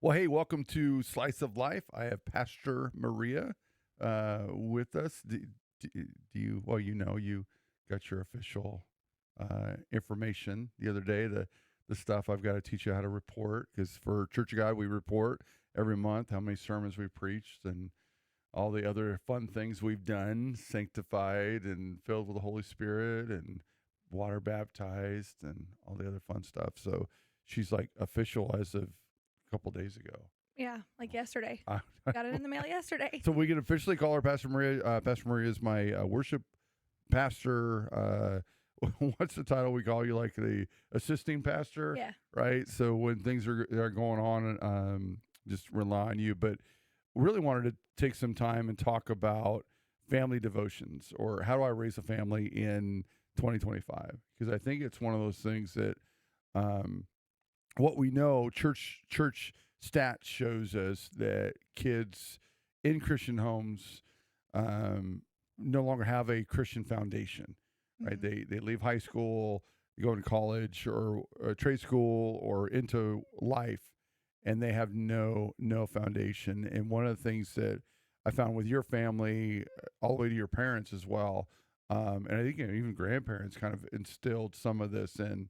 Well, hey, welcome to Slice of Life. I have Pastor Maria with us. Do you? Well, you got your official information the other day. The stuff I've got to teach you how to report, because for Church of God we report every month how many sermons we preached and all the other fun things we've done, sanctified and filled with the Holy Spirit and water baptized and all the other fun stuff. So she's like official as of a couple days ago. Yeah, like yesterday. I, Got it in the mail yesterday. so we can officially call her Pastor Maria. Pastor Maria is my worship pastor. What's the title we call you? Like the assisting pastor, Yeah. right? So when things are going on, just rely on you. But really wanted to take some time and talk about family devotions, or how do I raise a family in 2025? Because I think it's one of those things that what we know, church stats shows us that kids in Christian homes no longer have a Christian foundation, right? Mhm. They leave high school, they go into college or trade school or into life, and they have no foundation. And one of the things that I found with your family, all the way to your parents as well, and I think even grandparents kind of instilled some of this in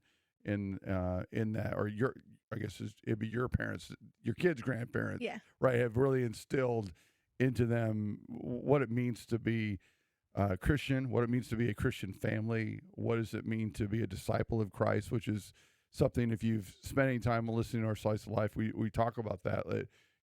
that, or your, I guess it'd be your parents, your kids' grandparents, Yeah. right? Have really instilled into them what it means to be Christian, what it means to be a Christian family, what does it mean to be a disciple of Christ, which is something, if you've spent any time listening to our Slice of Life, we talk about that,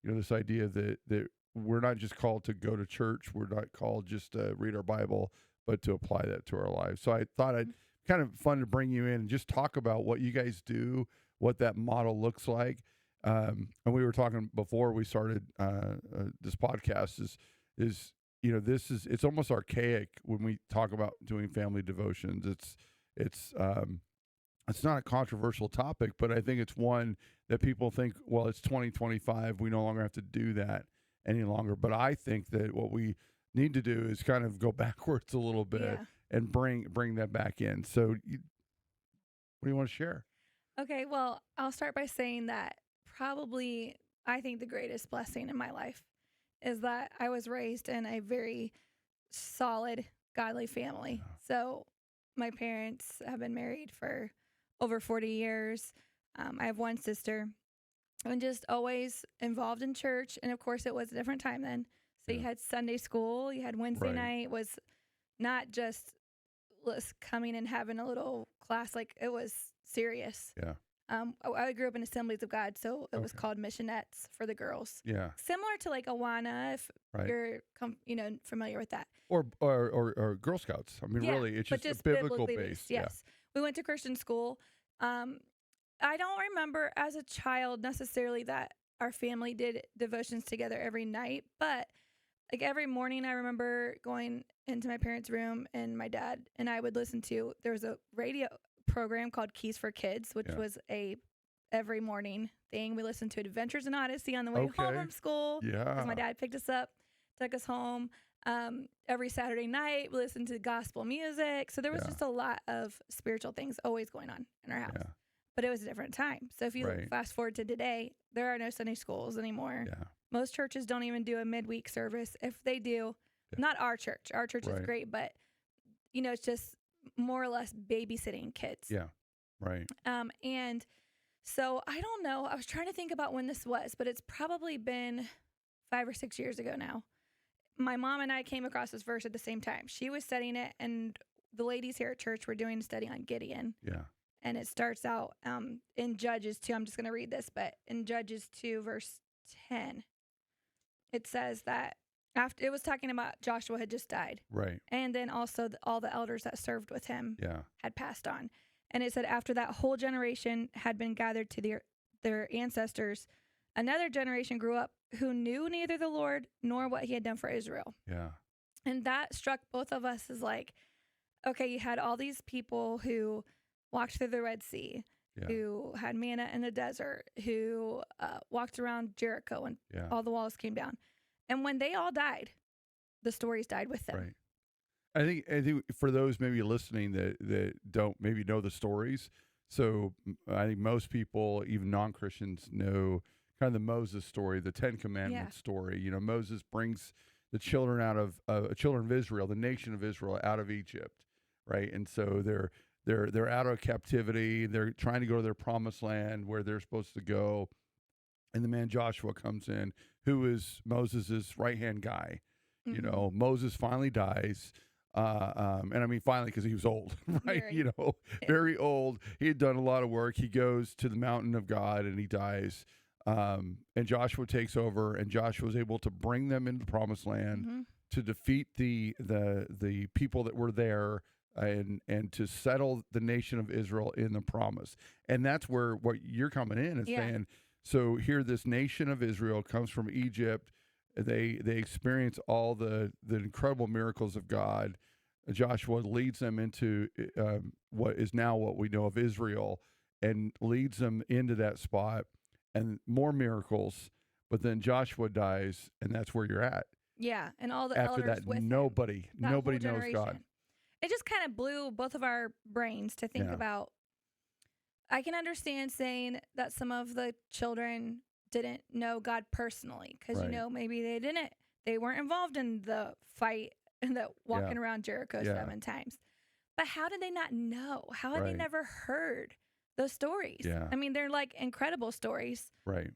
this idea that we're not just called to go to church, we're not called just to read our Bible, but to apply that to our lives. So I thought I'd kind of fun to bring you in and just talk about what you guys do, what that model looks like. And we were talking before we started this podcast is it's almost archaic when we talk about doing family devotions. It's not a controversial topic, but I think it's one that people think, well, it's 2025, we no longer have to do that any longer. But I think that what we need to do is kind of go backwards a little bit Yeah. and bring that back in. So, what do you want to share? Okay, well, I'll start by saying that probably I think the greatest blessing in my life is that I was raised in a very solid, godly family. Yeah. So my parents have been married for over 40 years. I have one sister. And just always involved in church. And of course, it was a different time then. So you Yeah. had Sunday school, you had Wednesday Right. night, was not just coming and having a little class, like it was serious. Yeah. I grew up in Assemblies of God, so it was Okay. called missionettes for the girls, Yeah. similar to like Awana, if Right. you're familiar with that. Or Girl Scouts. I mean, Yeah, really, it's but just a just biblical biblically base. based. Yes, we went to Christian school. I don't remember as a child necessarily that our family did devotions together every night, but like every morning I remember going into my parents' room and my dad and I would listen to, there was a radio program called Keys for Kids, which Yeah. was a every morning thing. We listened to Adventures in Odyssey on the way home Okay. from school because my Yeah. dad picked us up, took us home. Every Saturday night we listened to gospel music. So there was Yeah. just a lot of spiritual things always going on in our house. Yeah. But it was a different time. So if you Right. fast forward to today, there are no Sunday schools anymore. Yeah. Most churches don't even do a midweek service. If they do, Yeah. not our church. Our church is Right. great, but it's just more or less babysitting kids. Yeah. Right. And so I don't know. I was trying to think about when this was, but it's probably been 5 or 6 years ago now. My mom and I came across this verse at the same time. She was studying it, and the ladies here at church were doing a study on Gideon. Yeah. And it starts out in Judges 2. I'm just going to read this, but in Judges 2, verse 10, it says that after it was talking about Joshua had just died. Right. And then also all the elders that served with him Yeah. had passed on. And it said after that whole generation had been gathered to their ancestors, another generation grew up who knew neither the Lord nor what he had done for Israel. Yeah. And that struck both of us as like, okay, you had all these people who walked through the Red Sea, Yeah. who had manna in the desert, who walked around Jericho and Yeah. all the walls came down. And when they all died, the stories died with them. Right. I think for those maybe listening that don't maybe know the stories, so I think most people, even non-Christians, know kind of the Moses story, the Ten Commandments story. You know, Moses brings the children out of children of Israel, the nation of Israel, out of Egypt, right? And so they're out of captivity. They're trying to go to their promised land where they're supposed to go. And the man Joshua comes in, who is Moses's right-hand guy. Mm-hmm. You know, Moses finally dies. And I mean, finally, because he was old, right? Very. You know, very old. He had done a lot of work. He goes to the mountain of God and he dies. And Joshua takes over, and Joshua was able to bring them into the promised land Mm-hmm. to defeat the people that were there, and to settle the nation of Israel in the promise. And that's where what you're coming in and saying. So here, this nation of Israel comes from Egypt. They experience all the incredible miracles of God. Joshua leads them into what is now what we know of Israel, and leads them into that spot, and more miracles. But then Joshua dies, and that's where you're at. Yeah, and all the After elders that, with him. nobody That whole knows God. generation. It just kind of blew both of our brains to think about. I can understand saying that some of the children didn't know God personally, because Right. you know, maybe they weren't involved in the fight and the walking around Jericho 7 times. But how did they not know? How had they never heard those stories? Yeah. I mean, they're like incredible stories. Right.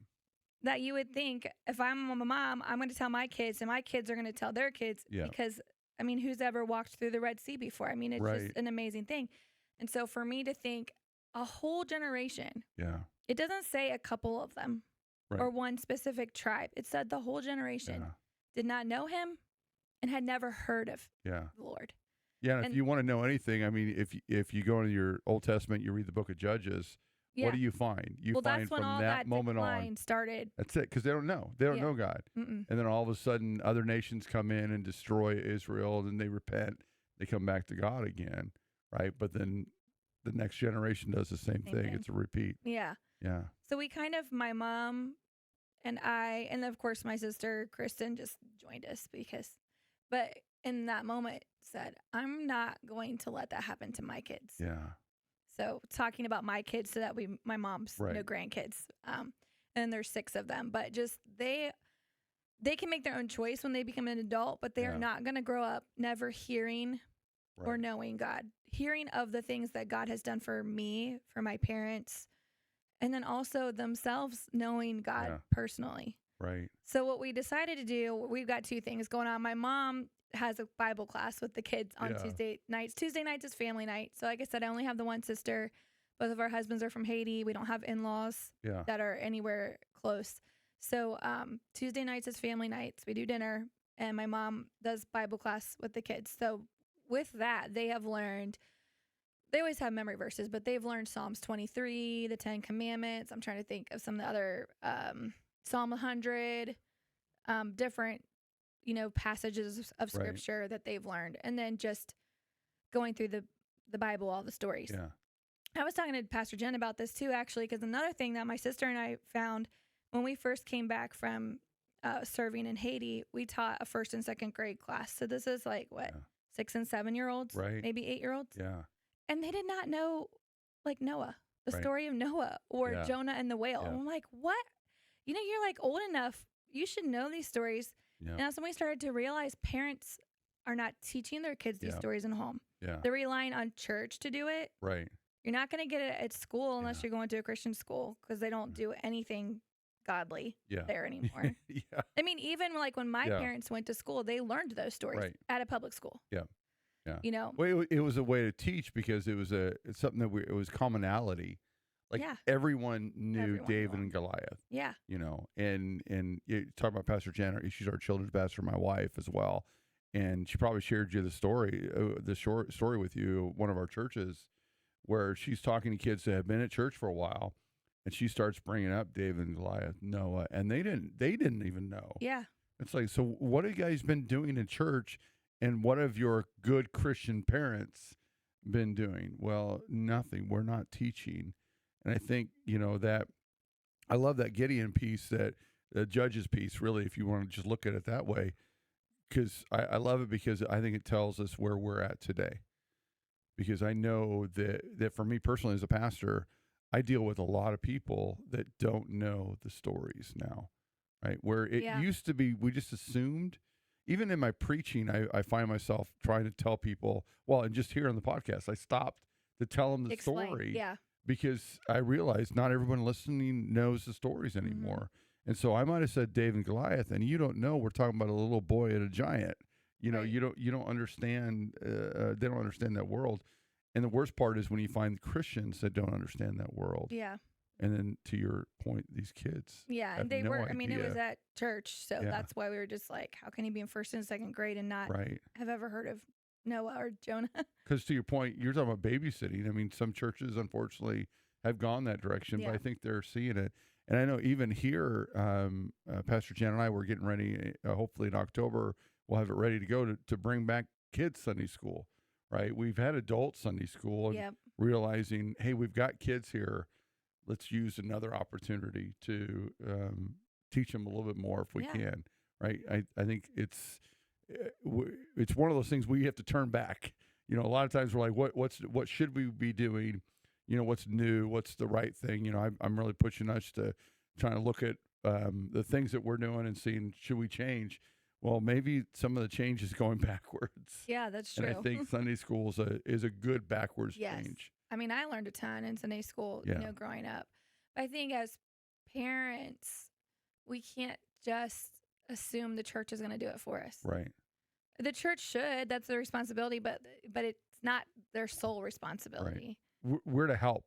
That you would think, if I'm a mom, I'm going to tell my kids, and my kids are going to tell their kids. Yeah. Because, I mean, who's ever walked through the Red Sea before? I mean, it's just an amazing thing. And so for me to think a whole generation, it doesn't say a couple of them or one specific tribe. It said the whole generation did not know him and had never heard of the Lord. Yeah, and if you want to know anything, I mean, if you go into your Old Testament, you read the book of Judges, what do you find? You find that's when from all that moment on started. That's it, because they don't know. They don't know God. Mm-mm. And then all of a sudden, other nations come in and destroy Israel, and they repent. They come back to God again, right? But then the next generation does the same thing. It's a repeat. Yeah. Yeah. So we kind of, my mom and I, and of course my sister Kristen just joined us but in that moment said, I'm not going to let that happen to my kids. Yeah. So talking about my kids, so that my mom's grandkids, and there's 6 of them, but just they can make their own choice when they become an adult, but they are not going to grow up never hearing or knowing God, hearing of the things that God has done for me, for my parents, and then also themselves knowing God personally. Right. So what we decided to do, we've got 2 things going on. My mom has a Bible class with the kids on Tuesday nights. Tuesday nights is family night. So like I said, I only have the one sister. Both of our husbands are from Haiti. We don't have in-laws that are anywhere close. So Tuesday nights is family nights. We do dinner, and my mom does Bible class with the kids. So with that, they always have memory verses, but they've learned Psalms 23, the 10 Commandments. I'm trying to think of some of the other Psalm 100, different passages of scripture that they've learned, and then just going through the Bible, all the stories. Yeah. I was talking to Pastor Jen about this too, actually, because another thing that my sister and I found when we first came back from serving in Haiti, we taught a 1st and 2nd grade class. So this is like 6 and 7-year-olds, maybe 8-year-olds. Yeah. And they did not know like Noah, the story of Noah, or Jonah and the whale. And I'm like, what? You're like old enough. You should know these stories. Yeah. And that's when we started to realize parents are not teaching their kids these stories in home. Yeah. They're relying on church to do it. Right. You're not going to get it at school unless you're going to a Christian school, because they don't do anything godly there anymore. I mean, even like when my parents went to school, they learned those stories at a public school. Yeah. Yeah. Well, it was a way to teach, because it was it's something that it was commonality. Like everyone knew David and Goliath. Yeah. And you talk about Pastor Jen, she's our children's pastor, my wife as well. And she probably shared you the short story with you, one of our churches, where she's talking to kids that have been at church for a while, and she starts bringing up David and Goliath, Noah, and they didn't even know. Yeah. It's like, so what have you guys been doing in church, and what have your good Christian parents been doing? Well, nothing. We're not teaching. And I think, that I love that Gideon piece, that the Judges piece, really, if you want to just look at it that way, because I love it, because I think it tells us where we're at today. Because I know that for me personally as a pastor, I deal with a lot of people that don't know the stories now, right? Where it Yeah. used to be, we just assumed. Even in my preaching, I find myself trying to tell people, well, and just here on the podcast, I stopped to tell them the Explain. story Yeah. because I realized not everyone listening knows the stories anymore. And so I might have said David and Goliath, and you don't know we're talking about a little boy and a giant. You know, Right. you don't understand. They don't understand that world. And the worst part is when you find Christians that don't understand that world. Yeah. And then to your point, these kids Yeah. have And they no were, I mean, it was idea. at church. So Yeah. that's why we were just like, how can he be in first and second grade and not Right. have ever heard of Noah or Jonah? Because to your point, you're talking about babysitting. I mean, some churches, unfortunately, have gone that direction, but Yeah. I think they're seeing it. And I know even here, Pastor Jan and I were getting ready, hopefully in October, we'll have it ready to go to bring back kids Sunday school, right? We've had adult Sunday school and Yep. realizing, hey, we've got kids here. Let's use another opportunity to teach them a little bit more if we Yeah. can, right? I think it's one of those things we have to turn back. You know, a lot of times we're like, what should we be doing? You know, what's new? What's the right thing? You know, I'm really pushing us to trying to look at the things that we're doing and seeing, should we change? Well, maybe some of the change is going backwards. Yeah, that's true. And I think Sunday school is a good backwards Yes. change. I mean, I learned a ton in Sunday school, Yeah. growing up. But I think as parents, we can't just assume the church is going to do it for us. Right. The church should, that's their responsibility, but it's not their sole responsibility. We're to help.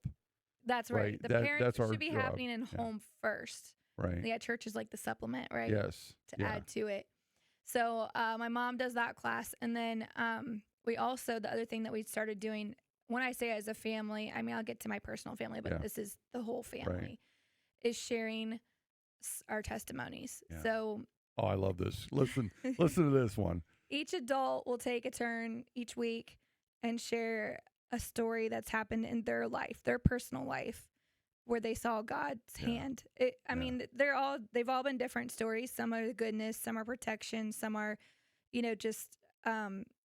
That's right. Right. The That's parents our should be job. happening in Yeah. home first. Right. Yeah, church is like the supplement, right? Yes. To add to it. So my mom does that class. And then we also, the other thing that we started doing, when I say as a family, I mean, I'll get to my personal family, but Yeah. this is the whole family, is sharing our testimonies. Yeah. So Oh, I love this. Listen to this one. each adult will take a turn each week and share a story that's happened in their life, their personal life, where they saw God's hand. I mean, they've all been different stories. Some are the goodness, some are protection, some are, just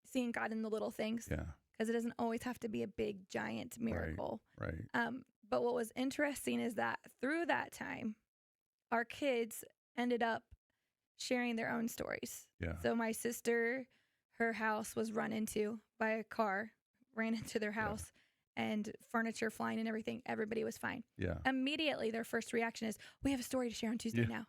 seeing God in the little things. Yeah. Because it doesn't always have to be a big, giant miracle. Right. But what was interesting is that through that time, our kids ended up sharing their own stories. Yeah. So my sister, her house was run into by a car, ran into their house, and furniture flying and everything. Everybody was fine. Yeah. Immediately, their first reaction is, we have a story to share on Tuesday now.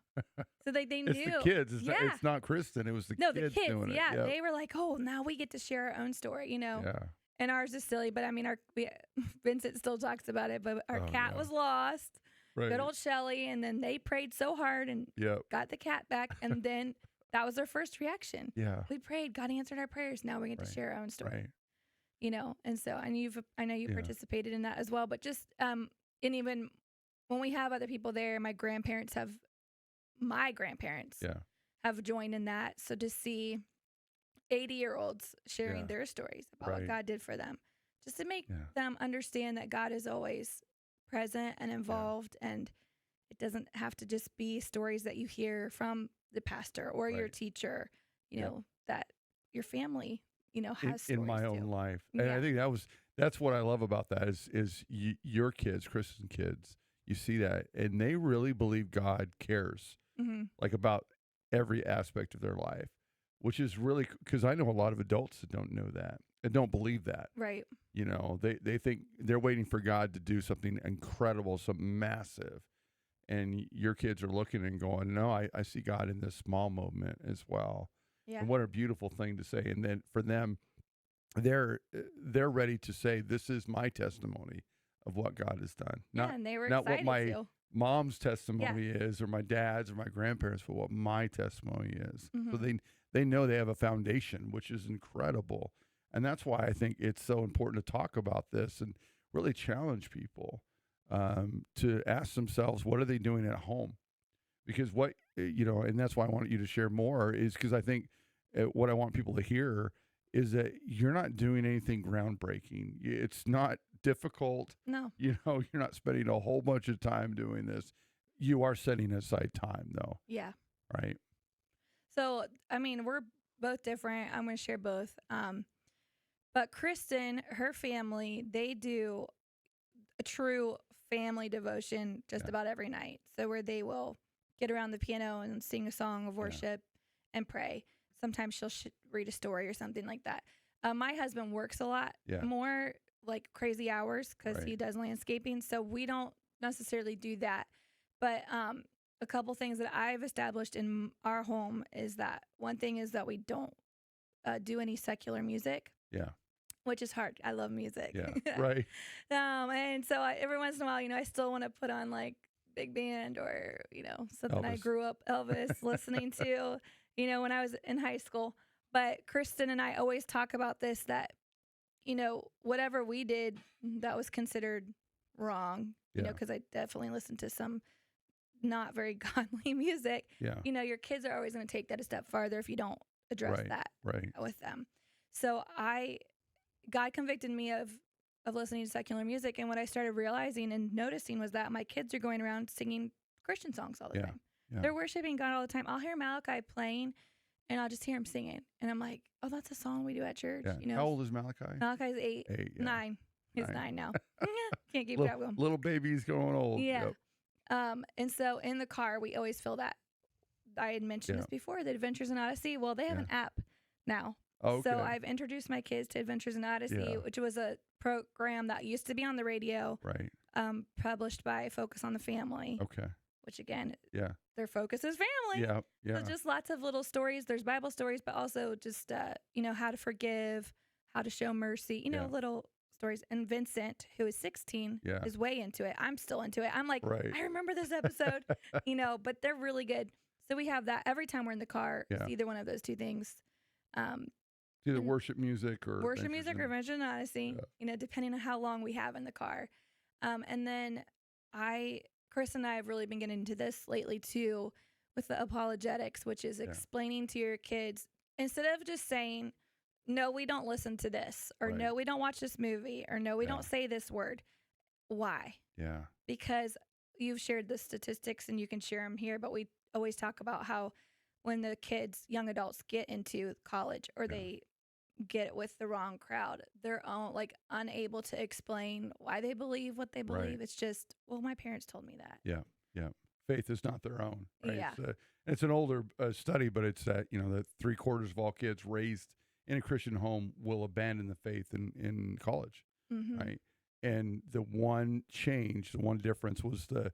So they knew. It's the kids. It's not Kristen. It was the kids. The kids. Doing it. Yeah. Yep. They were like, oh, now we get to share our own story, Yeah. And ours is silly, but I mean, Vincent still talks about it, but our cat was lost. Right. Good old Shelly. And then they prayed so hard and got the cat back. And then that was their first reaction. Yeah. We prayed. God answered our prayers. Now we get to share our own story. Right. And so I know you participated in that as well, but just and even when we have other people there, my grandparents have joined in that. So to see 80-year-olds sharing their stories about what God did for them, just to make them understand that God is always present and involved, and it doesn't have to just be stories that you hear from the pastor or your teacher, that your family has stories in my too. own life. And I think that's what I love about that is your kids, Christian kids, you see that, and they really believe God cares like about every aspect of their life, which is really, because I know a lot of adults that don't know that and don't believe that. Right. They think they're waiting for God to do something incredible, something massive. And your kids are looking and going, no, I see God in this small moment as well. Yeah. And what a beautiful thing to say. And then for them, they're ready to say, this is my testimony of what God has done. And they were not excited what my to. mom's testimony is, or my dad's or my grandparents, but what my testimony is. So they know they have a foundation, which is incredible. And that's why I think it's so important to talk about this and really challenge people to ask themselves, what are they doing at home? Because and that's why I want you to share more, is because I think what I want people to hear is that you're not doing anything groundbreaking. It's not difficult. No. You're not spending a whole bunch of time doing this. You are setting aside time, though. Yeah. Right. So, I mean, we're both different. I'm going to share both. But Kristen, her family, they do a true family devotion just Yeah. about every night. So where they will get around the piano and sing a song of Yeah. worship and pray. Sometimes she'll read a story or something like that. My husband works a lot Yeah. more, like crazy hours, because he Right. does landscaping. So we don't necessarily do that. But a couple things that I've established in our home is that one thing is that we don't do any secular music, Yeah. which is hard. I love music. Yeah. Right. And so every once in a while, I still want to put on like big band or, something I Elvis. grew up Elvis listening to, when I was in high school. But Kristen and I always talk about this, that, whatever we did that was considered wrong, Yeah. because I definitely listened to some not very godly music. Yeah. Your kids are always going to take that a step farther if you don't address Right. that Right. with them. So God convicted me of listening to secular music, and what I started realizing and noticing was that my kids are going around singing Christian songs all the Yeah. time. Yeah. They're worshiping God all the time. I'll hear Malachi playing, and I'll just hear him singing, and I'm like, oh, that's a song we do at church. Yeah. How old is Malachi? Malachi's 8, 8. Yeah. 9. He's 9. 9 now. Can't keep track of him. Little baby's going old. Yeah. Yep. And so in the car, we always feel that. I had mentioned Yeah. this before, the Adventures in Odyssey. Well, they have an app now. Oh, okay. So I've introduced my kids to Adventures in Odyssey, Yeah. which was a program that used to be on the radio, Right. published by Focus on the Family, Okay. which again, Yeah. their focus is family. Yeah. Yeah. So just lots of little stories. There's Bible stories, but also just, how to forgive, how to show mercy, Yeah. little stories. And Vincent, who is 16, Yeah. is way into it. I'm still into it. I'm like, Right. I remember this episode, but they're really good. So we have that every time we're in the car. Yeah. It's either one of those two things. Either and worship music or Worship Adventures music in- or Adventures in Odyssey, depending on how long we have in the car. And then Chris and I have really been getting into this lately too, with the apologetics, which is explaining to your kids, instead of just saying, no, we don't listen to this, or Right. no, we don't watch this movie, or no, we Yeah. don't say this word. Why? Yeah. Because you've shared the statistics and you can share them here, but we always talk about how when the kids, young adults, get into college or they get with the wrong crowd, they're unable to explain why they believe what they believe. Right. It's just, well, my parents told me that. Yeah. Yeah. Faith is not their own. Right? Yeah. It's an older study, but it's that, that 3/4 of all kids raised in a Christian home will abandon the faith in college. Mm-hmm. Right. And the one change, the one difference was the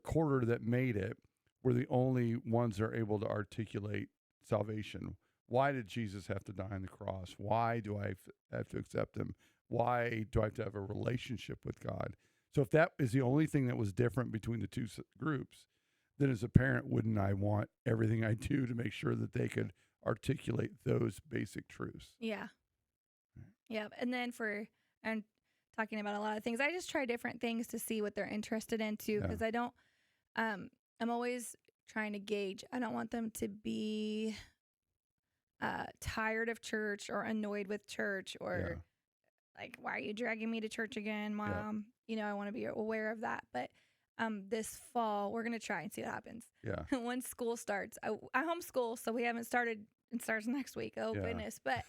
quarter that made it were the only ones that are able to articulate salvation. Why did Jesus have to die on the cross? Why do I have to accept him? Why do I have to have a relationship with God? So if that is the only thing that was different between the two groups, then as a parent, wouldn't I want everything I do to make sure that they could articulate those basic truths? Yeah. Right. Yeah. And then and talking about a lot of things, I just try different things to see what they're interested in too, because I don't, I'm always trying to gauge. I don't want them to be tired of church or annoyed with church or like, why are you dragging me to church again, Mom? I want to be aware of that. But this fall, we're going to try and see what happens. Yeah. When school starts, I homeschool, so we haven't started. It starts next week. Oh, goodness. But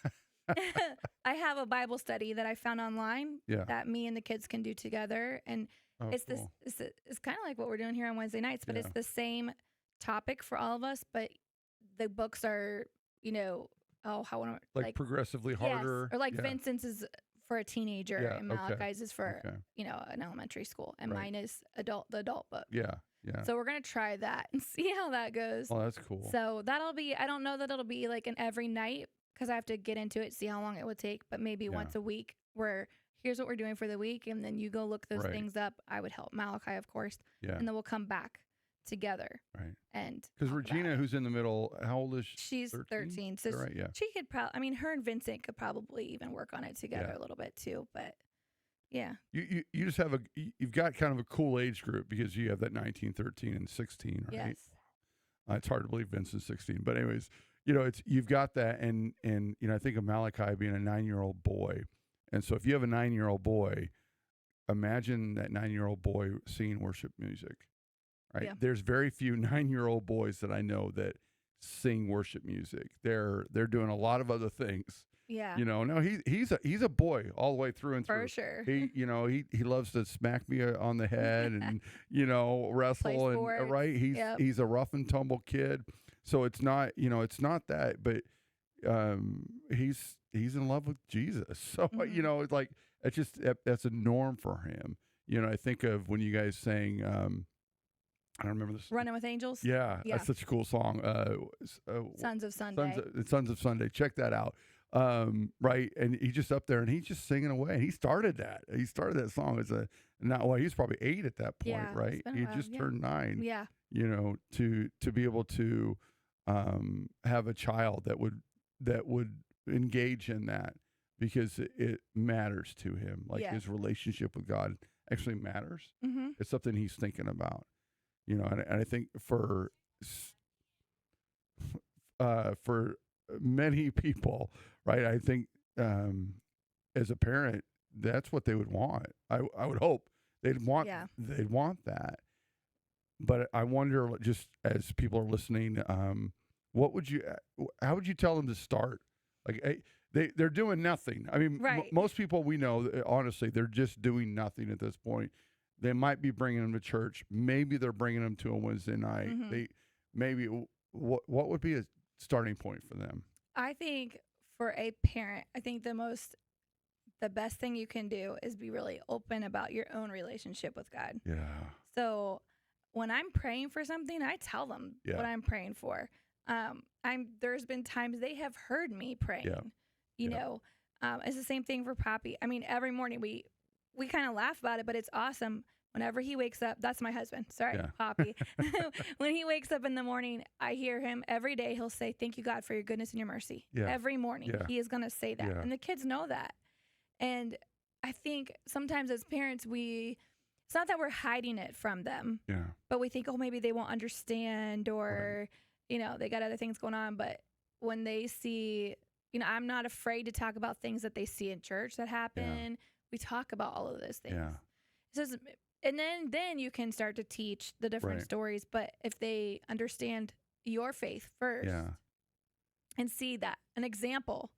I have a Bible study that I found online that me and the kids can do together. And it's cool. it's kind of like what we're doing here on Wednesday nights, but it's the same topic for all of us. But the books are, like progressively harder. Yes, or like Vincent's is for a teenager and Malachi's is for, an elementary school. And mine is the adult book. Yeah. Yeah. So we're going to try that and see how that goes. Oh, that's cool. So that'll be, I don't know that it'll be like an every night because I have to get into it, see how long it would take, but maybe once a week where here's what we're doing for the week. And then you go look those things up. I would help Malachi, of course. Yeah. And then we'll come back together. Right. And because Regina, who's in the middle, how old is she? She's 13. So right. Yeah. She could probably, her and Vincent could probably even work on it together a little bit too. But yeah. You just have you've got kind of a cool age group because you have that 19, 13, and 16, right? Yes. It's hard to believe Vincent's 16, but anyways, you've got that, and I think of Malachi being a 9-year-old boy, and so if you have a 9-year-old boy, imagine that 9-year-old boy singing worship music, right? Yeah. There's very few 9-year-old boys that I know that sing worship music. They're doing a lot of other things, Yeah. No, he's a boy all the way through and through. For sure. He loves to smack me on the head and Play wrestle and sports. right. Yep. He's a rough and tumble kid. So it's not that, but he's in love with Jesus. So it's like that's a norm for him. I think of when you guys sang. I don't remember this. Running with Angels. Yeah, Yeah. that's such a cool song. Sons of Sunday. Sons of Sunday. Check that out. Right, and he's just up there and he's just singing away. And he started that song as he's probably 8 at that point, Yeah, right? it's been a He while, just yeah. turned 9. Yeah. To be able to have a child that would engage in that because it matters to him. Like Yeah. his relationship with God actually matters. Mm-hmm. It's something he's thinking about. And I think for many people, right? I think as a parent, that's what they would want. I would hope they'd want Yeah. that. But I wonder, just as people are listening, how would you tell them to start? Like they're doing nothing. I mean, Right. most people we know, honestly, they're just doing nothing at this point. They might be bringing them to church. Maybe they're bringing them to a Wednesday night. Mhm. What would be a starting point for them? I think for a parent, I think the best thing you can do is be really open about your own relationship with God. Yeah. So when I'm praying for something, I tell them what I'm praying for. There's been times they have heard me praying. It's the same thing for Poppy. I mean, every morning we kind of laugh about it, but it's awesome. Whenever he wakes up, that's my husband. Sorry, Poppy. When he wakes up in the morning, I hear him every day. He'll say, "Thank you, God, for your goodness and your mercy." Yeah. Every morning, he is going to say that, and the kids know that. And I think sometimes as parents, it's not that we're hiding it from them, but we think, oh, maybe they won't understand, or they got other things going on. But when they see, I'm not afraid to talk about things that they see in church that happen. We talk about all of those things. So, and then you can start to teach the different stories. But if they understand your faith first and see that, an example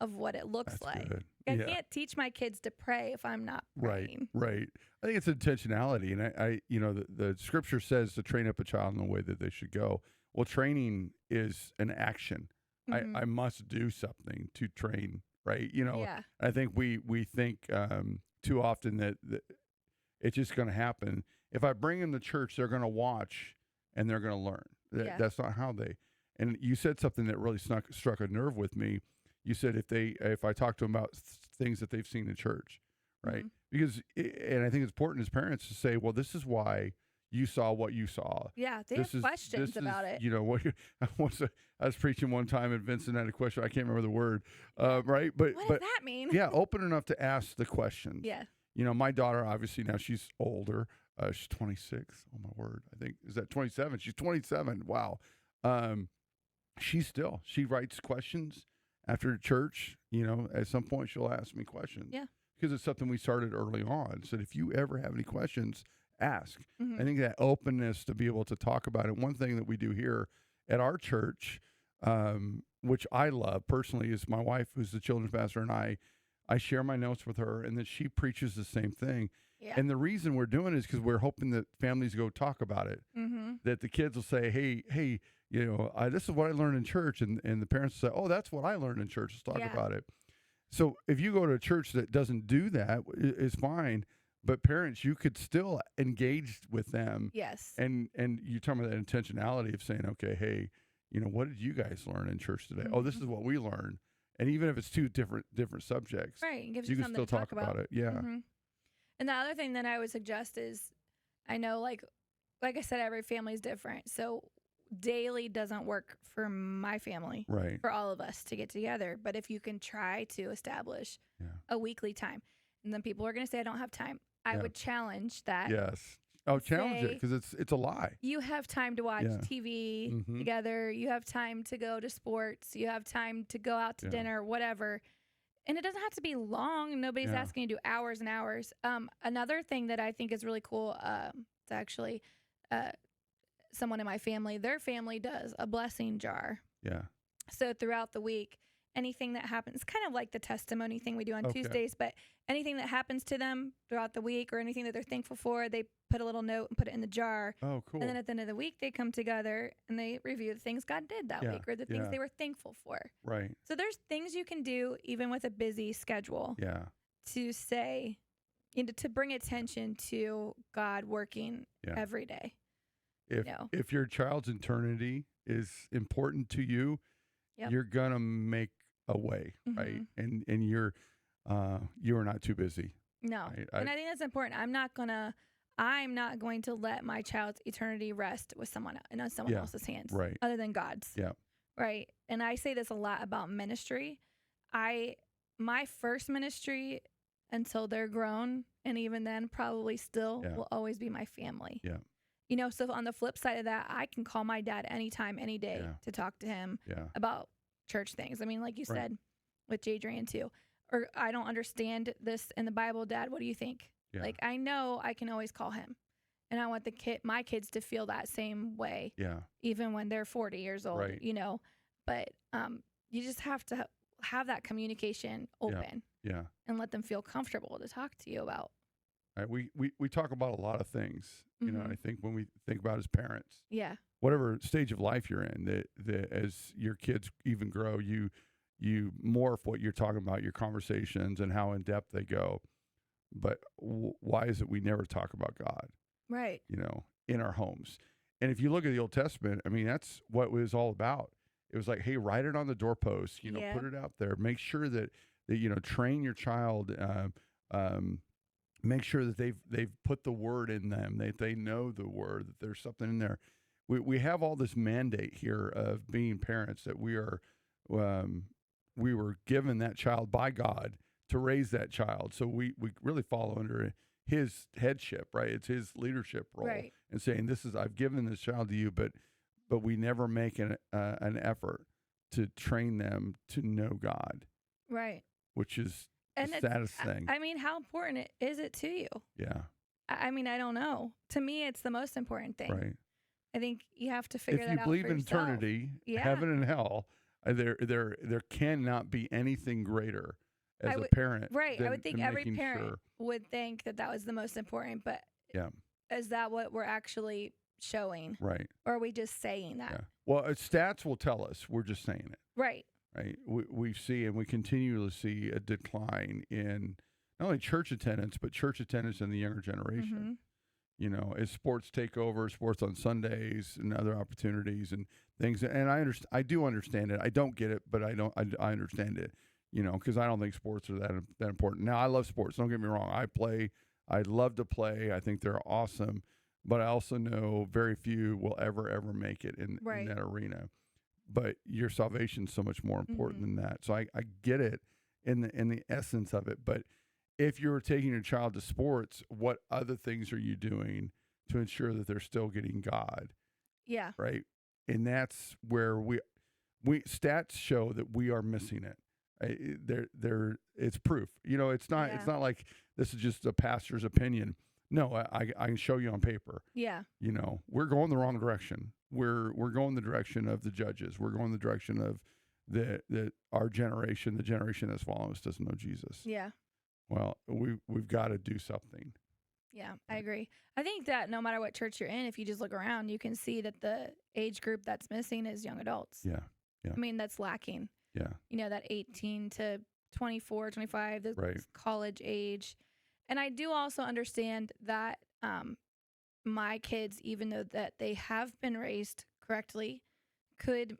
of what it looks That's like. good. I can't teach my kids to pray if I'm not praying. Right. I think it's intentionality. And I the scripture says to train up a child in the way that they should go. Well, training is an action. Mhm. I must do something to train, right? Yeah. I think we think too often that it's just going to happen. If I bring them to church, they're going to watch and they're going to learn. That's not how they. And you said something that really struck a nerve with me. You said if I talk to them about things that they've seen in church, right? Mhm. Because and I think it's important as parents to say, well, this is why you saw what you saw. Yeah, they have questions about it. I was preaching one time and Vincent had a question. I can't remember the word, right? But What does that mean? open enough to ask the questions. Yeah. My daughter, obviously now she's older. She's 26. Oh my word! I think is that 27. She's 27. Wow. She writes questions after church. At some point she'll ask me questions. Yeah. Because it's something we started early on. So if you ever have any questions, ask. Mhm. I think that openness to be able to talk about it. One thing that we do here at our church, which I love personally, is my wife, who's the children's pastor, and I share my notes with her, and then she preaches the same thing. Yeah. And the reason we're doing it is because we're hoping that families go talk about it. Mm-hmm. That the kids will say, hey, this is what I learned in church, and the parents will say, oh, that's what I learned in church. Let's talk about it. So if you go to a church that doesn't do that, it's fine. But parents, you could still engage with them. Yes. And you're talking about that intentionality of saying, okay, hey, what did you guys learn in church today? Mm-hmm. Oh, this is what we learned. And even if it's two different subjects, right, it gives you can something still to talk about it. Yeah. Mm-hmm. And the other thing that I would suggest is, I know, like I said, every family is different. So daily doesn't work for my family, right? For all of us to get together. But if you can try to establish a weekly time, and then people are going to say, I don't have time. I would challenge that. Yes. Oh, challenge it, because it's a lie. You have time to watch TV together. You have time to go to sports. You have time to go out to dinner, whatever. And it doesn't have to be long. Nobody's asking you to do hours and hours. Another thing that I think is really cool, it's actually someone in my family, their family does a blessing jar. Yeah. So throughout the week, anything that happens, kind of like the testimony thing we do on Okay. Tuesdays, but anything that happens to them throughout the week or anything that they're thankful for, they put a little note and put it in the jar. Oh, cool. And then at the end of the week, they come together and they review the things God did that Yeah, week or the things yeah. they were thankful for. Right. So there's things you can do even with a busy schedule Yeah. to say, to bring attention to God working Yeah. every day. If your child's eternity is important to you, Yep. you're gonna make a way, right? Mhm. And you're not too busy. No. Right? And I think that's important. I'm not going to let my child's eternity rest with someone in someone Yeah. else's hands Right. other than God's. Yeah. Right. And I say this a lot about ministry. My first ministry until they're grown, and even then probably still Yeah. will always be my family. Yeah. So on the flip side of that, I can call my dad anytime, any day Yeah. to talk to him Yeah. about church things. I mean, like you Right. said with Jadrian too. Or I don't understand this in the Bible, Dad. What do you think? Yeah. Like I know I can always call him. And I want my kids to feel that same way, Yeah. even when they're 40 years old, Right. But you just have to have that communication open Yeah. and let them feel comfortable to talk to you about. Right. We talk about a lot of things, and I Mhm. think when we think about as parents, Yeah. whatever stage of life you're in, that as your kids even grow, you morph what you're talking about, your conversations and how in depth they go. But why is it we never talk about God, Right. in our homes? And if you look at the Old Testament, I mean, that's what it was all about. It was like, hey, write it on the doorpost, Yeah. put it out there. Make sure that train your child. Make sure that they've put the word in them, that they know the word, that there's something in there. We have all this mandate here of being parents that we were given that child by God to raise that child. So we really follow under his headship, right? It's his leadership role, Right. and saying, I've given this child to you, but we never make an effort to train them to know God, Right. which is And the saddest thing. I mean, how important is it to you? Yeah. I mean, I don't know. To me, it's the most important thing. Right. I think you have to figure If that you out believe for in yourself. eternity, Yeah. heaven and hell, there cannot be anything greater as a would- parent. Right. I than- would think than every making parent sure. would think that was the most important, but Yeah. is that what we're actually showing? Right. Or are we just saying that? Yeah. Well, stats will tell us. We're just saying it. Right. Right. We see and we continue to see a decline in not only church attendance, but church attendance in the younger generation. Mhm. As sports take over, sports on Sundays and other opportunities and things. And I do understand it. I don't get it, but I understand it, because I don't think sports are that important. Now, I love sports. Don't get me wrong. I love to play. I think they're awesome, but I also know very few will ever make it in Right. that arena. But your salvation's so much more important Mhm. than that. So I get it in the essence of it, but if you're taking your child to sports, what other things are you doing to ensure that they're still getting God, Yeah. right? And that's where we stats show that we are missing it. It's proof. It's not like this is just a pastor's opinion. No, I can show you on paper. Yeah. We're going the wrong direction. We're going the direction of the judges. We're going the direction of our generation, the generation that's following us doesn't know Jesus. Yeah. Well, we've got to do something. Yeah, I agree. I think that no matter what church you're in, if you just look around, you can see that the age group that's missing is young adults. Yeah. Yeah. I mean, that's lacking. Yeah. That 18 to 24, 25, the Right. college age. And I do also understand that my kids, even though that they have been raised correctly, could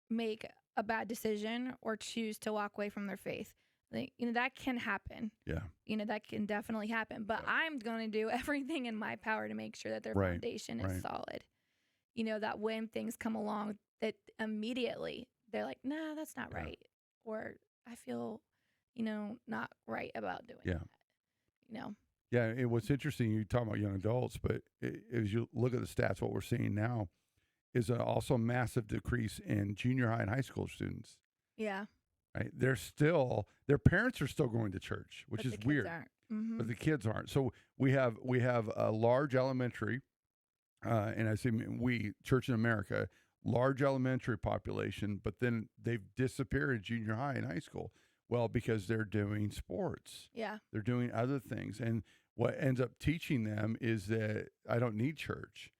make a bad decision or choose to walk away from their faith. That can happen. Yeah. That can definitely happen. But Yeah. I'm going to do everything in my power to make sure that their Right, foundation is right. solid. That when things come along, that immediately they're like, nah, that's not Yeah. right. Or I feel, not right about doing Yeah. that. Yeah. And what's interesting, you talk about young adults, but as you look at the stats, what we're seeing now is also a massive decrease in junior high and high school students. Yeah. Right? Their parents are still going to church, which But is the kids weird. aren't. Mhm. But the kids aren't. So we have a large elementary, and I say church in America, large elementary population, but then they've disappeared in junior high and high school. Well, because they're doing sports, Yeah. they're doing other things. And what ends up teaching them is that I don't need church.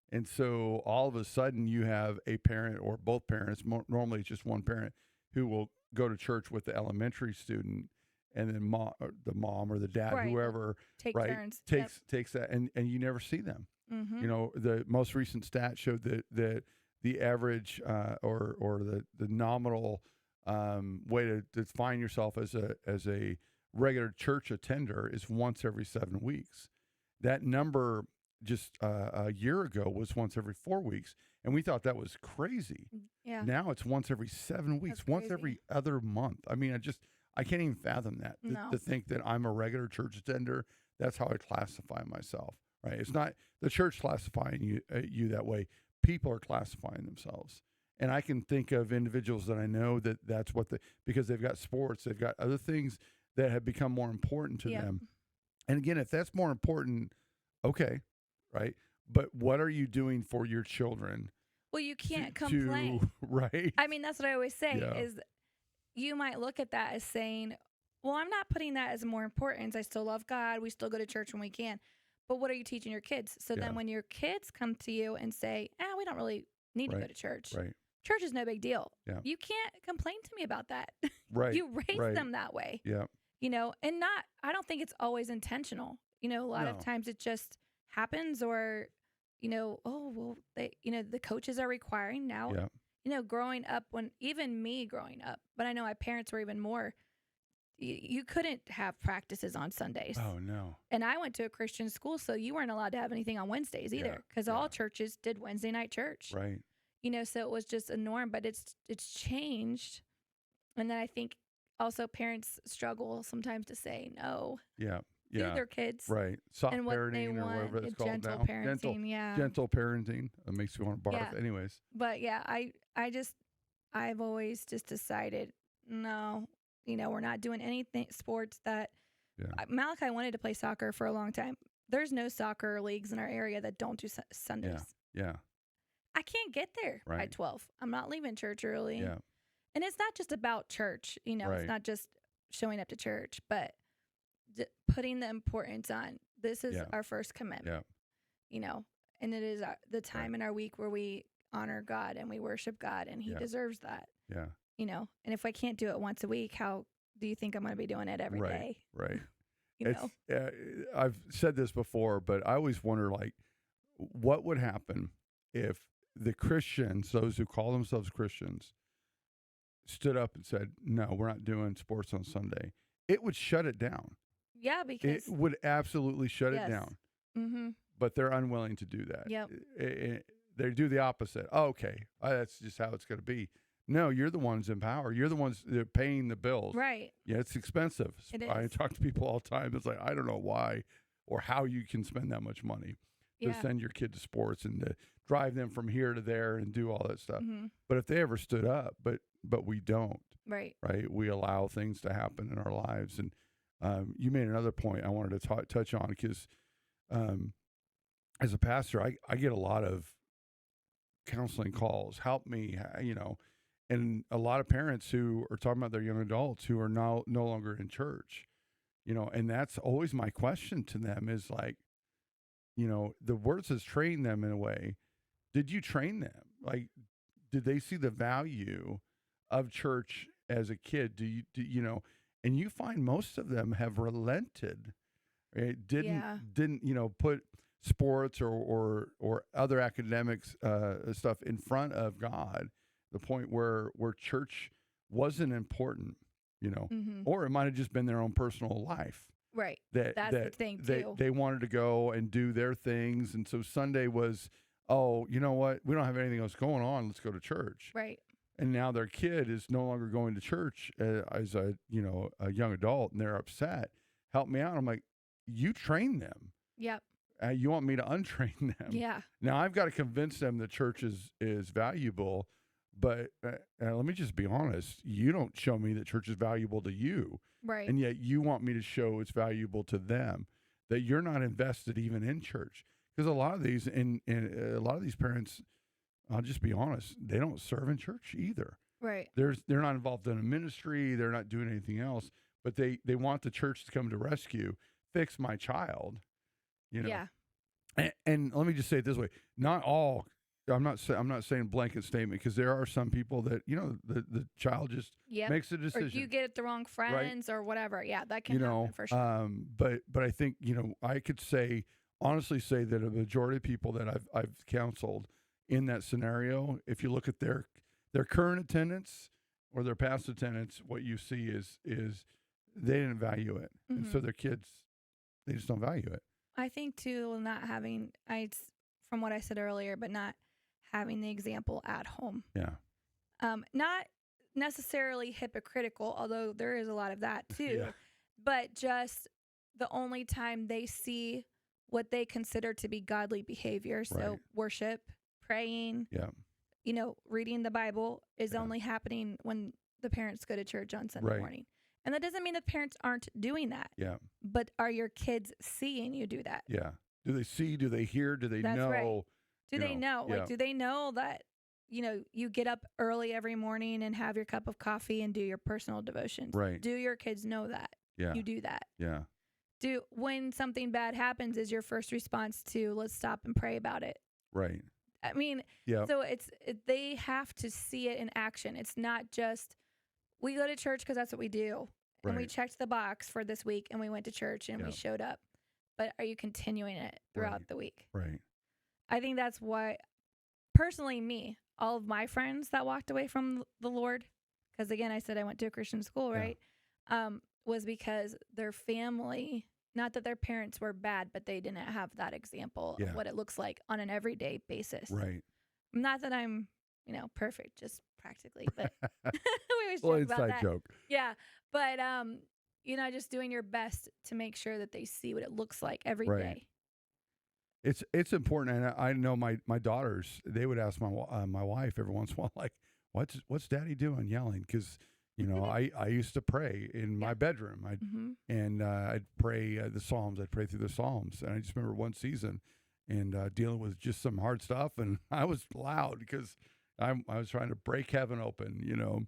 And so all of a sudden you have a parent or both parents, normally it's just one parent, who will go to church with the elementary student, and then the mom or the dad, Right. whoever, Take right, turns. takes that, and you never see them. Mm-hmm. You know, the most recent stat showed that the average or the nominal way to define yourself as a regular church attender is once every 7 weeks. That number just a year ago was once every 4 weeks, and we thought that was crazy. Yeah. Now it's once every 7 weeks, That's once crazy. every other month. I mean, I can't even fathom that. No. To think that I'm a regular church attender, that's how I classify myself. Right? It's not the church classifying you that way. People are classifying themselves. And I can think of individuals that I know that's what because they've got sports, they've got other things that have become more important to Yeah. them. And again, if that's more important, okay, right? But what are you doing for your children? Well, you can't complain. Right? I mean, that's what I always say Yeah. is you might look at that as saying, well, I'm not putting that as more importance. I still love God. We still go to church when we can. But what are you teaching your kids? So Yeah. then when your kids come to you and say, we don't really need to go Right. to church. Right. Church is no big deal. Yeah. You can't complain to me about that. Right. You raise right. them that way. Yeah. You know, and I don't think it's always intentional. You know, a lot of No. times it just happens, or, you know, the coaches are requiring now. Yeah. You know, growing up, even me growing up, but I know my parents were even more, you couldn't have practices on Sundays. Oh no. And I went to a Christian school, so you weren't allowed to have anything on Wednesdays either, because all churches did Wednesday night church. Right. You know, so it was just a norm, but it's changed. And then I think also parents struggle sometimes to say no Yeah. to Yeah. their kids. Right. Soft And what they parenting or want, whatever it's called gentle now. parenting, yeah. Gentle parenting. It makes me want to barf. Yeah. Anyways. But yeah, I've always just decided, no, you know, we're not doing anything sports that Yeah. Malachi wanted to play soccer for a long time. There's no soccer leagues in our area that don't do Sundays. Yeah. I can't get there by Right. 12. I'm not leaving church early. Yeah. And it's not just about church, you know, Right. it's not just showing up to church, but putting the importance on this is our first commitment, Yeah. you know, and it is the time in our week where we honor God and we worship God, and he deserves that, Yeah. you know. And if I can't do it once a week, how do you think I'm going to be doing it every day? Right. You know? I've said this before, but I always wonder, like, what would happen if the Christians, those who call themselves Christians, stood up and said, no, we're not doing sports on Sunday? It would shut it down. Yeah, because It would absolutely shut it down. Mm-hmm. But they're unwilling to do that. Yep. They do the opposite. Oh, okay, that's just how it's going to be. No, you're the ones in power. You're the ones that are paying the bills. Right. Yeah, it's expensive. It I is. talk to people all the time. It's like, I don't know why or how you can spend that much money to send your kid to sports and to drive them from here to there and do all that stuff. Mm-hmm. But if they ever stood up, but we don't, Right. right? We allow things to happen in our lives. And you made another point I wanted to touch on, because as a pastor, I get a lot of counseling calls, help me, you know, and a lot of parents who are talking about their young adults who are now no longer in church, you know, and that's always my question to them is like, you know, the word says train them in a way. Did you train them? Like, did they see the value of church as a kid? Do you know, and you find most of them have relented, right? Didn't, you know, put sports or other academics stuff in front of God, the point where church wasn't important, you know, Mm-hmm. or it might have just been their own personal life. Right. That's the thing too. They wanted to go and do their things, and so Sunday was, oh, you know what? We don't have anything else going on. Let's go to church. Right. And now their kid is no longer going to church as a young adult, and they're upset. Help me out. I'm like, you train them. Yep. You want me to untrain them? Yeah. Now I've got to convince them that church is valuable, but let me just be honest. You don't show me that church is valuable to you. Right. And yet you want me to show it's valuable to them, that you're not invested even in church. Because a lot of these, and a lot of these parents I'll just be honest, they don't serve in church either. Right. They're not involved in a ministry. They're not doing anything else, but they want the church to come to rescue, fix my child, you know. Yeah. And let me just say it this way: not all. I'm not saying blanket statement, because there are some people that, you know, the child just Yep. makes a Or decision. you get the wrong friends or whatever. Yeah, that can You know, happen for sure. but I think, you know, I could honestly say that a majority of people that I've counseled in that scenario, if you look at their current attendance or their past attendance, what you see is they didn't value it, and so their kids, they just don't value it. I think too, not having from what I said earlier, but not having the example at home. Yeah. Not necessarily hypocritical, although there is a lot of that too. Yeah. But just the only time they see what they consider to be godly behavior, so Right. worship, praying, Yeah. you know, reading the Bible is Yeah. only happening when the parents go to church on Sunday Right. morning. And that doesn't mean the parents aren't doing that. Yeah. But are your kids seeing you do that? Yeah. Do they see? Do they hear? Do they That's know? right. Do you they know? Yeah. Like, do they know that, you know, you get up early every morning and have your cup of coffee and do your personal devotions? Right. Do your kids know that? Yeah. You do that? Yeah. When something bad happens, is your first response to let's stop and pray about it? Right. I mean, Yeah. so they have to see it in action. It's not just we go to church because that's what we do. And we Right. checked the box for this week and we went to church and we Yep. showed up. But are you continuing it throughout Right. the week? Right. I think that's why, personally, me, all of my friends that walked away from the Lord, because again, I said I went to a Christian school, Yeah. right? Was because their family, not that their parents were bad, but they didn't have that example Yeah. of what it looks like on an everyday basis. Right. Not that I'm, you know, perfect, just practically, but we always Well, joke about inside that. joke. Yeah, but you know, just doing your best to make sure that they see what it looks like every day. Right. It's important, and I know my daughters, they would ask my wife every once in a while, like, what's Daddy doing yelling? Because, you know, I used to pray in my bedroom. I'd pray the Psalms. I'd pray through the Psalms, and I just remember one season and dealing with just some hard stuff, and I was loud because I was trying to break heaven open, you know.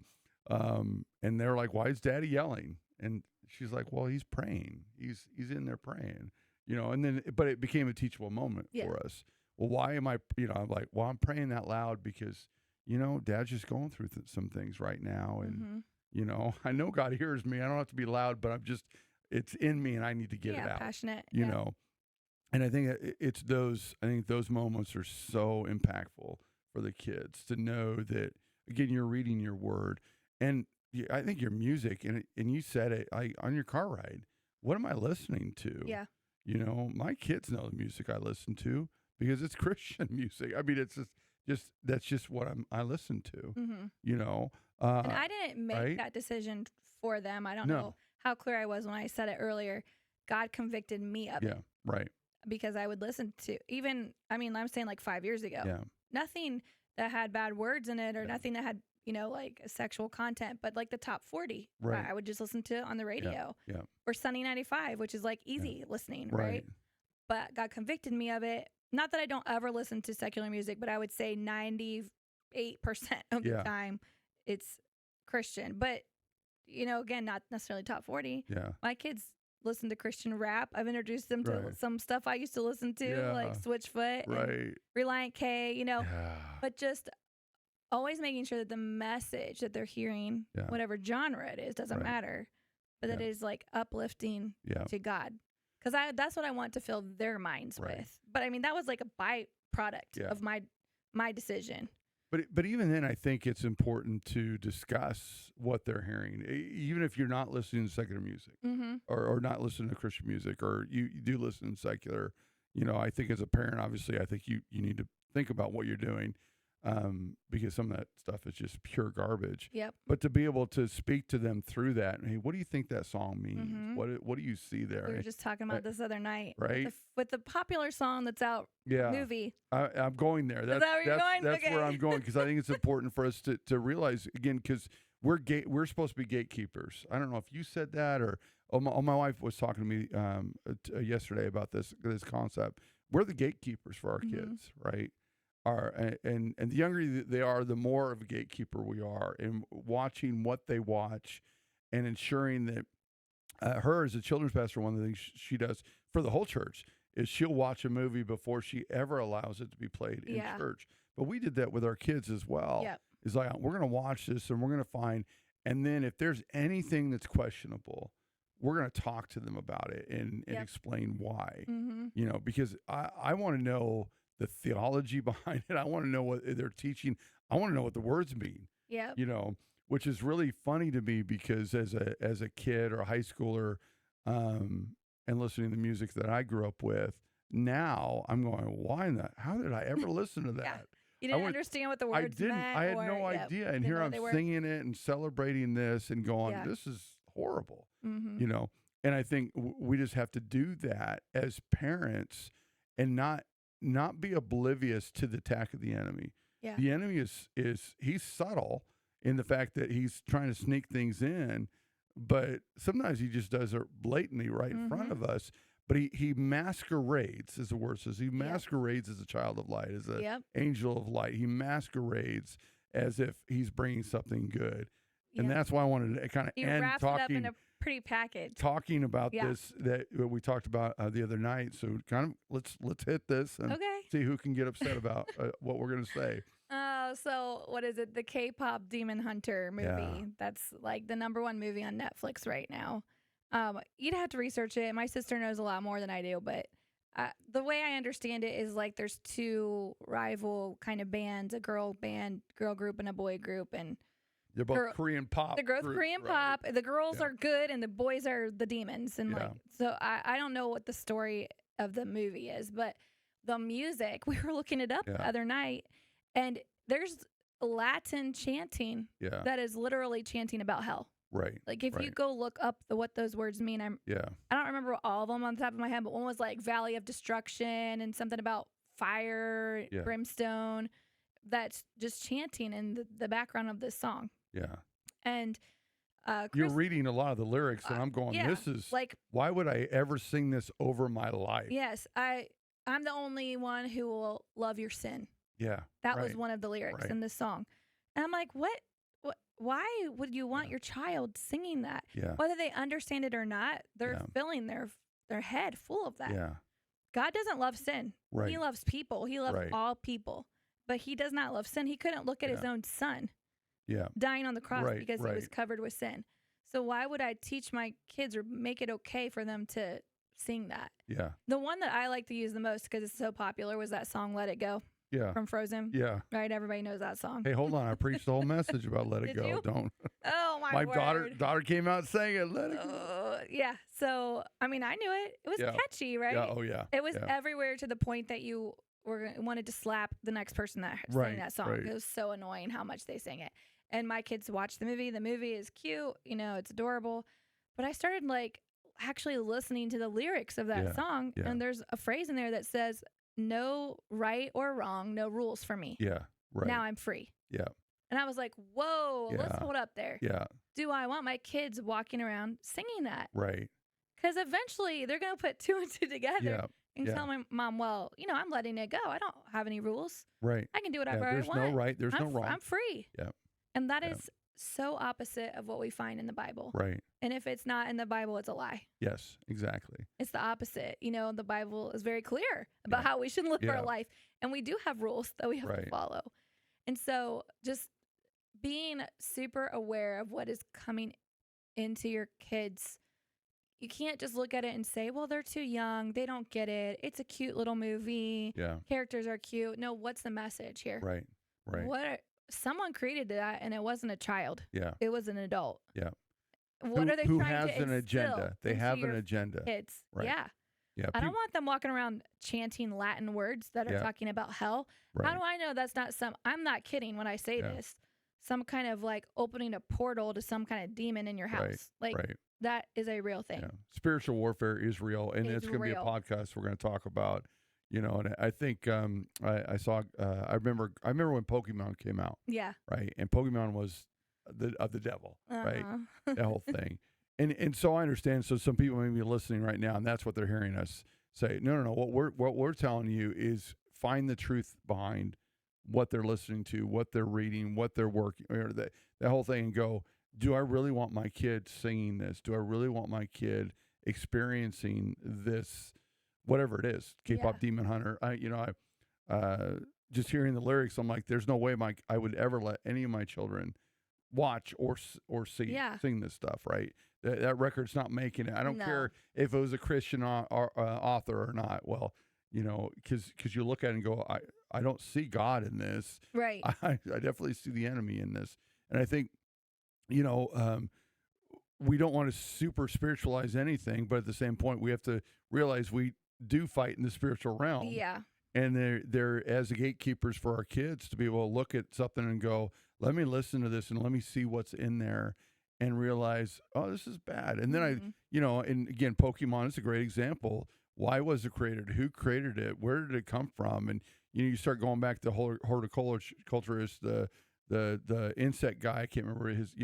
And they're like, "Why is Daddy yelling?" And she's like, "Well, he's praying. He's in there praying." You know, and then, but it became a teachable moment for us. Well, why am I, you know, I'm like, well, I'm praying that loud because, you know, Dad's just going through some things right now. And, you know, I know God hears me. I don't have to be loud, but it's in me and I need to get it out. Passionate. You know, and I think I think those moments are so impactful for the kids to know that, again, you're reading your word. And I think your music, and you said it on your car ride, what am I listening to? Yeah. You know, my kids know the music I listen to because it's Christian music. I mean, it's just that's just what I listen to. You know, and I didn't make right? that decision for them. I don't know how clear I was when I said it earlier. God convicted me of it. Yeah, right. Because I would listen to I'm saying like 5 years ago. Yeah. Nothing that had bad words in it or nothing that had, you know, like sexual content, but like the top 40. Right. I would just listen to on the radio. Yeah. Or Sunny 95, which is like easy listening, right? But God convicted me of it. Not that I don't ever listen to secular music, but I would say 98% of the time it's Christian. But, you know, again, not necessarily top 40. Yeah. My kids listen to Christian rap. I've introduced them to some stuff I used to listen to, like Switchfoot, and Reliant K, you know, but just always making sure that the message that they're hearing, whatever genre it is, doesn't matter, but that it is like uplifting to God. Because that's what I want to fill their minds with. But I mean, that was like a byproduct of my decision. But even then, I think it's important to discuss what they're hearing, even if you're not listening to secular music or not listening to Christian music, or you do listen to secular. You know, I think as a parent, obviously, I think you need to think about what you're doing, because some of that stuff is just pure garbage. Yep. But to be able to speak to them through that, hey, what do you think that song means? What do you see there? We were just talking about this other night, right? With the popular song that's out, movie. I'm going there. That's where I'm going, because I think it's important for us to realize, again, because we're supposed to be gatekeepers. I don't know if you said that or my wife was talking to me yesterday about this concept. We're the gatekeepers for our kids, right? and the younger they are, the more of a gatekeeper we are, and watching what they watch, and ensuring that her as a children's pastor, one of the things she does for the whole church is she'll watch a movie before she ever allows it to be played in Yeah. church. But we did that with our kids as well. Yep. It's like, we're going to watch this and we're going to find, and then if there's anything that's questionable, we're going to talk to them about it and Yep. explain why. Mm-hmm. You know, because I want to know the theology behind it. I want to know what they're teaching. I want to know what the words mean. Yep. You know, which is really funny to me because as a kid or a high schooler, and listening to the music that I grew up with, now I'm going, why in that? How did I ever listen to that? Yeah. You didn't understand what the I words didn't. meant. I had or, no yep, idea. And didn't here know I'm they were. singing it and celebrating this and going, Yeah. this is horrible. Mm-hmm. You know, and I think we just have to do that as parents and not be oblivious to the attack of the enemy. Yeah. The enemy is he's subtle in the fact that he's trying to sneak things in, but sometimes he just does it blatantly right in front of us. But he masquerades, as the word says. He masquerades as a child of light, as an angel of light. He masquerades as if he's bringing something good. And that's why I wanted to kind of end wrapped talking. it up in a pretty package. Talking about this that we talked about the other night. So kind of let's hit this and see who can get upset about what we're going to say. So what is it? The K-pop Demon Hunter movie. Yeah. That's like the #1 movie on Netflix right now. You'd have to research it. My sister knows a lot more than I do, but the way I understand it is like there's two rival kind of bands, a girl group and a boy group, and they're both Korean pop. The girls Korean pop. The girls are good and the boys are the demons. And like, so I don't know what the story of the movie is, but the music, we were looking it up the other night, and there's Latin chanting that is literally chanting about hell. Right. Like if you go look up what those words mean, I don't remember all of them on the top of my head, but one was like Valley of Destruction and something about fire, brimstone. That's just chanting in the background of this song. Yeah. And you're reading a lot of the lyrics, and I'm going, this is like, why would I ever sing this over my life? Yes, I'm the only one who will love your sin. Yeah. That was one of the lyrics in this song. And I'm like, what? Why would you want your child singing that? Yeah. Whether they understand it or not, they're filling their head full of that. Yeah. God doesn't love sin. Right. He loves people. He loves all people. But he does not love sin. He couldn't look at his own son dying on the cross because he was covered with sin. So why would I teach my kids or make it okay for them to sing that? Yeah. The one that I like to use the most because it's so popular was that song "Let It Go." Yeah. From Frozen. Yeah. Right. Everybody knows that song. Hey, hold on. I preached the whole message about "Let It Go." You? Don't. Oh my word. daughter came out saying it. Let it go. Yeah. So I mean, I knew it. It was catchy, right? Yeah. Oh yeah. It was everywhere to the point that you wanted to slap the next person that sang that song. It was so annoying how much they sang it. And my kids watched the movie. The movie is cute. You know, it's adorable. But I started like actually listening to the lyrics of that song, and there's a phrase in there that says, "No right or wrong, no rules for me. Yeah. Right. Now I'm free." Yeah. And I was like, whoa, let's hold up there. Yeah. Do I want my kids walking around singing that? Right. Because eventually they're going to put two and two together and tell my mom, well, you know, I'm letting it go. I don't have any rules. Right. I can do whatever I there's want. There's no right. There's no wrong. I'm free. Yeah. And that is so opposite of what we find in the Bible. Right. And if it's not in the Bible, it's a lie. Yes, exactly. It's the opposite. You know, the Bible is very clear about how we should live our life. And we do have rules that we have to follow. And so just being super aware of what is coming into your kids. You can't just look at it and say, well, they're too young. They don't get it. It's a cute little movie. Yeah. Characters are cute. No, what's the message here? Right. Right. Someone created that, and it wasn't a child. Yeah. It was an adult. Yeah. What are they who trying has to an agenda? They into have an your agenda. Kids. Right. Yeah. Yeah. I don't want them walking around chanting Latin words that are talking about hell. Right. How do I know that's not I'm not kidding when I say this. Some kind of like opening a portal to some kind of demon in your house. Like that is a real thing. Yeah. Spiritual warfare is real. And it's going to be a podcast we're going to talk about, you know, and I think I saw I remember when Pokemon came out. Yeah. Right. And Pokemon was of the devil, right? That whole thing. And so I understand. So some people may be listening right now, and that's what they're hearing us say. No. What we're telling you is find the truth behind what they're listening to, what they're reading, what they're working, or that whole thing, and go, do I really want my kid singing this? Do I really want my kid experiencing this, whatever it is, K-pop Yeah. Demon Hunter? Just hearing the lyrics, I'm like, there's no way I would ever let any of my children watch or Yeah. sing this stuff, right? That record's not making it. I don't No. care if it was a Christian author or not. Well, because you look at it and go, I don't see God in this. Right. I definitely see the enemy in this. And I think, we don't want to super spiritualize anything, but at the same point, we have to realize we do fight in the spiritual realm. Yeah. And they're as the gatekeepers for our kids to be able to look at something and go, let me listen to this and let me see what's in there and realize, oh, this is bad. And then and again, Pokemon is a great example. Why was it created? Who created it? Where did it come from? And you start going back to horticulturist, the insect guy. I can't remember his.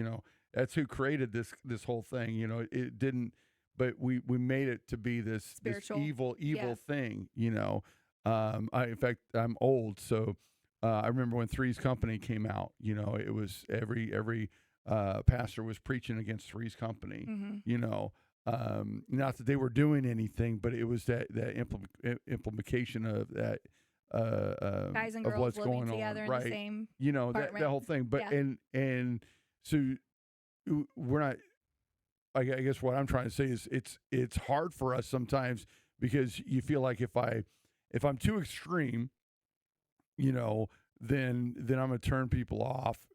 That's who created this whole thing. It didn't, but we made it to be this Spiritual. evil Yeah. thing. In fact, I'm old, so I remember when Three's Company came out. It was every pastor was preaching against Three's Company. Not that they were doing anything, but it was that implication of that Guys and of girls what's living going together on, in right? the same that apartment. whole thing. But Yeah. and so we're not. I guess what I'm trying to say is it's hard for us sometimes because you feel like if I'm too extreme, then I'm gonna turn people off,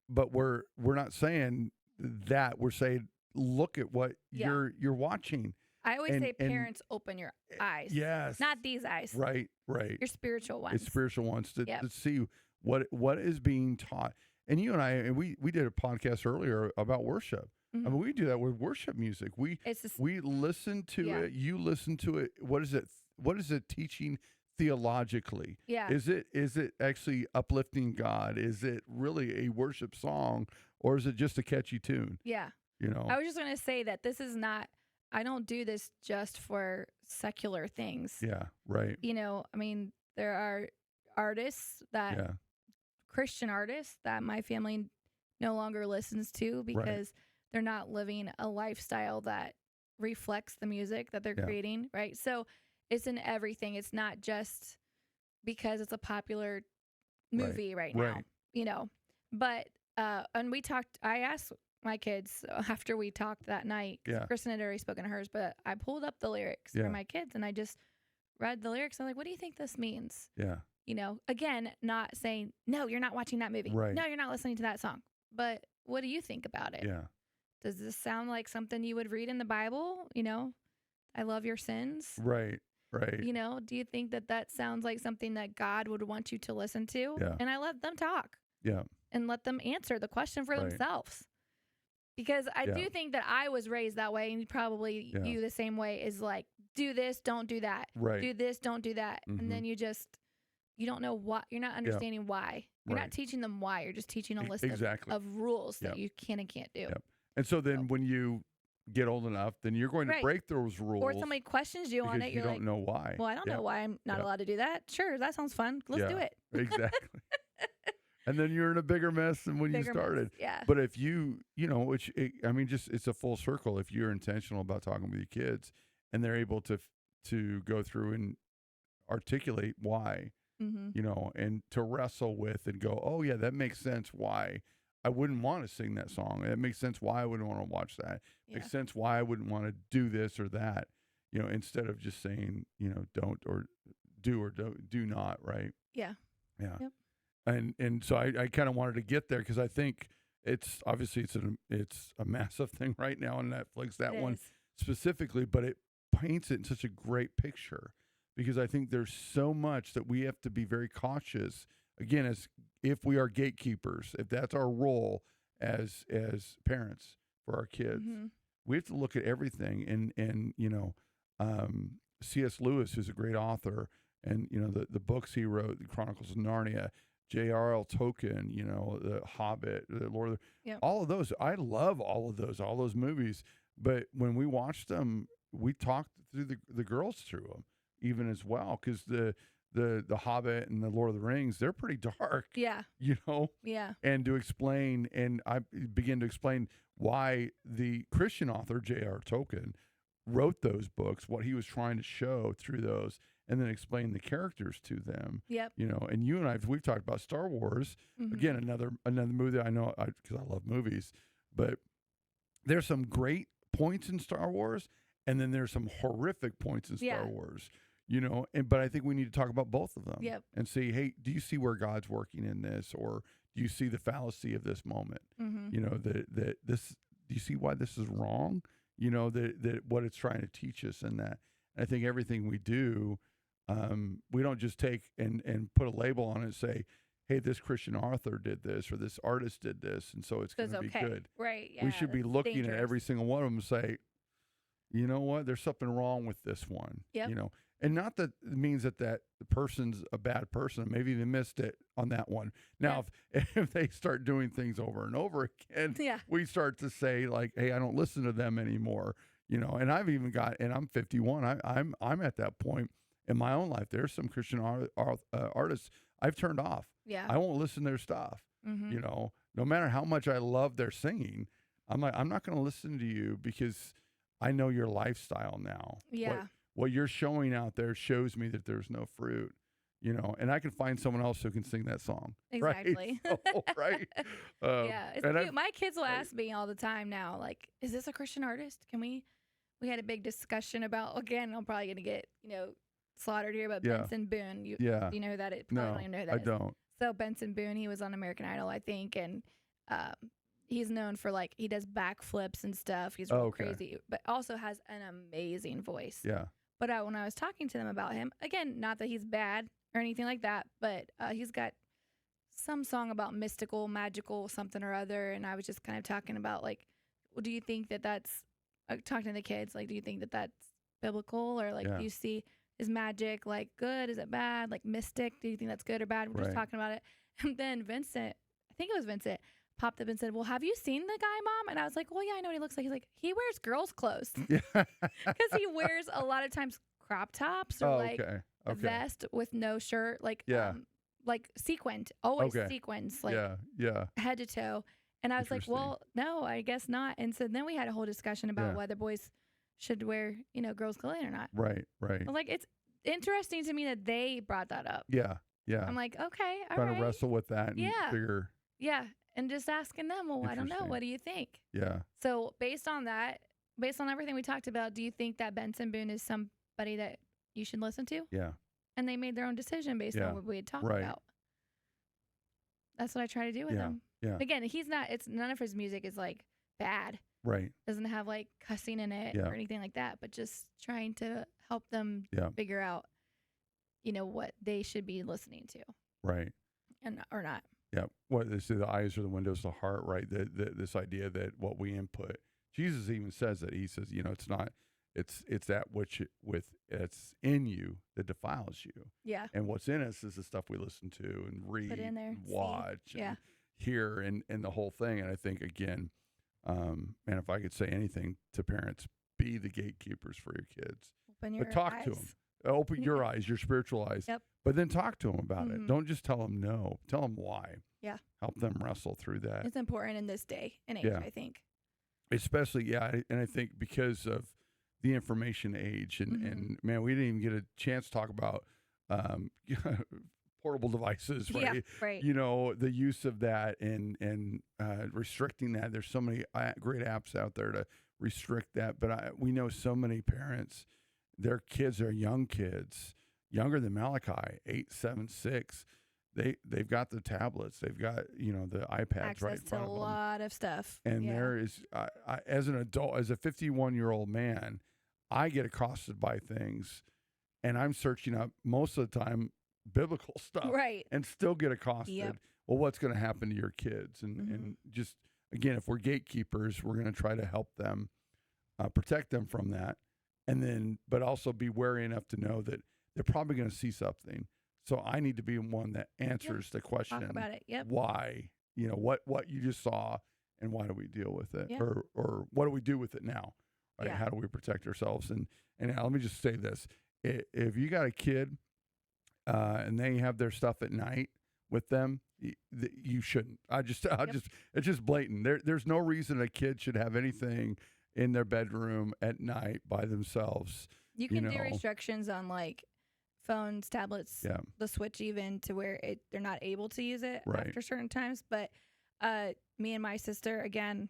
but we're not saying that. We're saying look at what Yeah. you're watching. I always And- say and- parents open your eyes. Yes. Not these eyes. Right. Your spiritual ones. It's spiritual ones to Yep. see what is being taught. And you and I, and we did a podcast earlier about worship. Mhm. I mean, we do that with worship music. It's just, We listen to Yeah. it. You listen to it. What is it? What is it teaching theologically? yeah. Is it actually uplifting God? Is it really a worship song, or is it just a catchy tune? Yeah. You know? I was just going to say that this is not, I don't do this just for secular things. Yeah. Right. I mean, there are artists Yeah. Christian artists that my family no longer listens to because they're not living a lifestyle that reflects the music that they're Yeah. creating, right? So it's in everything. It's not just because it's a popular movie right now, Right. But and I asked my kids after we talked that night, 'cause Yeah. Kristen had already spoken to hers, but I pulled up the lyrics Yeah. for my kids and I just read the lyrics. I'm like, what do you think this means? Yeah. Again, not saying, no, you're not watching that movie. Right. No, you're not listening to that song. But what do you think about it? Yeah. Does this sound like something you would read in the Bible? I love your sins. Right. Right. Do you think that sounds like something that God would want you to listen to? Yeah. And I let them talk Yeah. and let them answer the question for Right. themselves. Because I Yeah. do think that I was raised that way, and probably Yeah. you the same way, is like, do this, don't do that. Right. Do this, don't do that. Mhm. And then you don't know what, you're not understanding why. You're Right. not teaching them why. You're just teaching a list Exactly. of rules Yep. that you can and can't do. Yep. And so then when you get old enough, then you're going to Right. break those rules. Or somebody questions you on because it. you You're don't like, know why. well, I don't Yep. know why I'm not Yep. allowed to do that. Sure, that sounds fun. Let's do Yeah. it. Exactly. And then you're in a bigger mess than when Bigger you mess. started. Yeah. But if it's a full circle. If you're intentional about talking with your kids and they're able to go through and articulate why, Mm-hmm. and to wrestle with and go, oh yeah, that makes sense why I wouldn't want to sing that song. That makes sense why I wouldn't want to watch that. Yeah. Makes sense why I wouldn't want to do this or that, instead of just saying, don't or do or do not, right? Yeah. Yeah. Yep. And so I kind of wanted to get there because I think it's obviously it's a massive thing right now on Netflix, that It one is. specifically, but it paints it in such a great picture because I think there's so much that we have to be very cautious again as if we are gatekeepers, if that's our role as parents for our kids. Mm-hmm. We have to look at everything and C.S. Lewis, who's a great author, and the books he wrote, the Chronicles of Narnia, J.R.R. Tolkien, the Hobbit, the Lord of the, Yep. all of those. I love all those movies. But when we watched them, we talked through the girls through them even as well, because the Hobbit and the Lord of the Rings, they're pretty dark, Yeah. you know, Yeah. and to explain, and I begin to explain why the Christian author J.R. Tolkien wrote those books, what he was trying to show through those, and then explain the characters to them. Yep. You know, and you and we've talked about Star Wars. Again, another movie that I know because I love movies, but there's some great points in Star Wars, and then there's some horrific points in Star Wars. You know, but I think we need to talk about both of them. Yep. And say, hey, do you see where God's working in this, or do you see the fallacy of this moment? You know, that this. Do you see why this is wrong? You know, that what it's trying to teach us, and that. And I think everything we do, we don't just take and put a label on it and say, hey, this Christian author did this, or this artist did this, and so it's going to be good. Right. Yeah, we should be looking dangerous. at every single one of them and say, you know what, there's something wrong with this one. Yep. You know, and not that it means that the person's a bad person. Maybe they missed it on that one. Now, if they start doing things over and over again, we start to say like, hey, I don't listen to them anymore. You know, and I've even got, and I'm 51. I'm at that point in my own life. There's some Christian artists I've turned off. Yeah. I won't listen to their stuff. You know, no matter how much I love their singing, I'm like, I'm not going to listen to you because I know your lifestyle now. Yeah. What you're showing out there shows me that there's no fruit, you know, and I can find someone else who can sing that song. Exactly. Right? So, right. Yeah. It's cute. My kids will ask me all the time now, like, is this a Christian artist? Can we had a big discussion about, again, I'm probably going to get, slaughtered here, but Benson Boone. Do you know who that is? No, don't even know who that I is. don't. So Benson Boone, he was on American Idol, I think. And, he's known for like, he does backflips and stuff. He's real crazy, but also has an amazing voice. Yeah. But when I was talking to them about him, again, not that he's bad or anything like that, but he's got some song about mystical, magical, something or other. And I was just kind of talking about like, well, do you think that that's, talking to the kids, like, do you think that that's biblical, or like, do you see, is magic like good? Is it bad? Like mystic, do you think that's good or bad? We're just talking about it. And then Vincent, I think it was Vincent, popped up and said, well, have you seen the guy, Mom? And I was like, well, yeah, I know what he looks like. He's like, he wears girls' clothes. Yeah. Because he wears a lot of times crop tops or a vest with no shirt, like like sequined, always sequins, like head to toe. And I was like, well, no, I guess not. And so then we had a whole discussion about whether boys should wear, girls' clothing or not. Right. I was like, it's interesting to me that they brought that up. Yeah. I'm like, okay, all Trying right. to wrestle with that and figure. Yeah. And just asking them, well, I don't know. What do you think? Yeah. So based on that, based on everything we talked about, do you think that Benson Boone is somebody that you should listen to? Yeah. And they made their own decision based on what we had talked about. That's what I try to do with him. Yeah. Again, none of his music is like bad. Right. Doesn't have like cussing in it or anything like that, but just trying to help them figure out, what they should be listening to. Right. And or not. Yeah. What they say, the eyes are the windows of the heart, right? This idea that what we input, Jesus even says that. He says, it's not, it's that which it's in you that defiles you. Yeah. And what's in us is the stuff we listen to and read and watch and hear and the whole thing. And I think, again, man, if I could say anything to parents, be the gatekeepers for your kids. Open your talk eyes. to them. Open your eyes, your spiritual eyes. Yep. But then talk to them about it. Don't just tell them no. Tell them why. Yeah. Help them wrestle through that. It's important in this day and age, I think. Especially, and I think because of the information age, and man, we didn't even get a chance to talk about portable devices, right? Yeah, right. The use of that and restricting that. There's so many great apps out there to restrict that. But we know so many parents, their kids are young kids, younger than Malachi, 8, 7, 6. They've got the tablets, they've got the iPads Access right in front to of a them. lot of stuff. And there is, as an adult, as a 51-year-old man, I get accosted by things, and I'm searching up most of the time biblical stuff, right? And still get accosted. Yep. Well, what's going to happen to your kids? And just again, if we're gatekeepers, we're going to try to help them, protect them from that, and then, but also be wary enough to know that they're probably going to see something. So I need to be one that answers the question. Talk about it. Yep. Why? What you just saw, and why do we deal with it, Yep. or what do we do with it now? Right? Yeah. How do we protect ourselves? And now let me just say this: if you got a kid, and they have their stuff at night with them, you shouldn't. It's just blatant. There's no reason a kid should have anything in their bedroom at night by themselves. You can do restrictions on like phones, tablets, the Switch, even to where they're not able to use it after certain times. But me and my sister, again,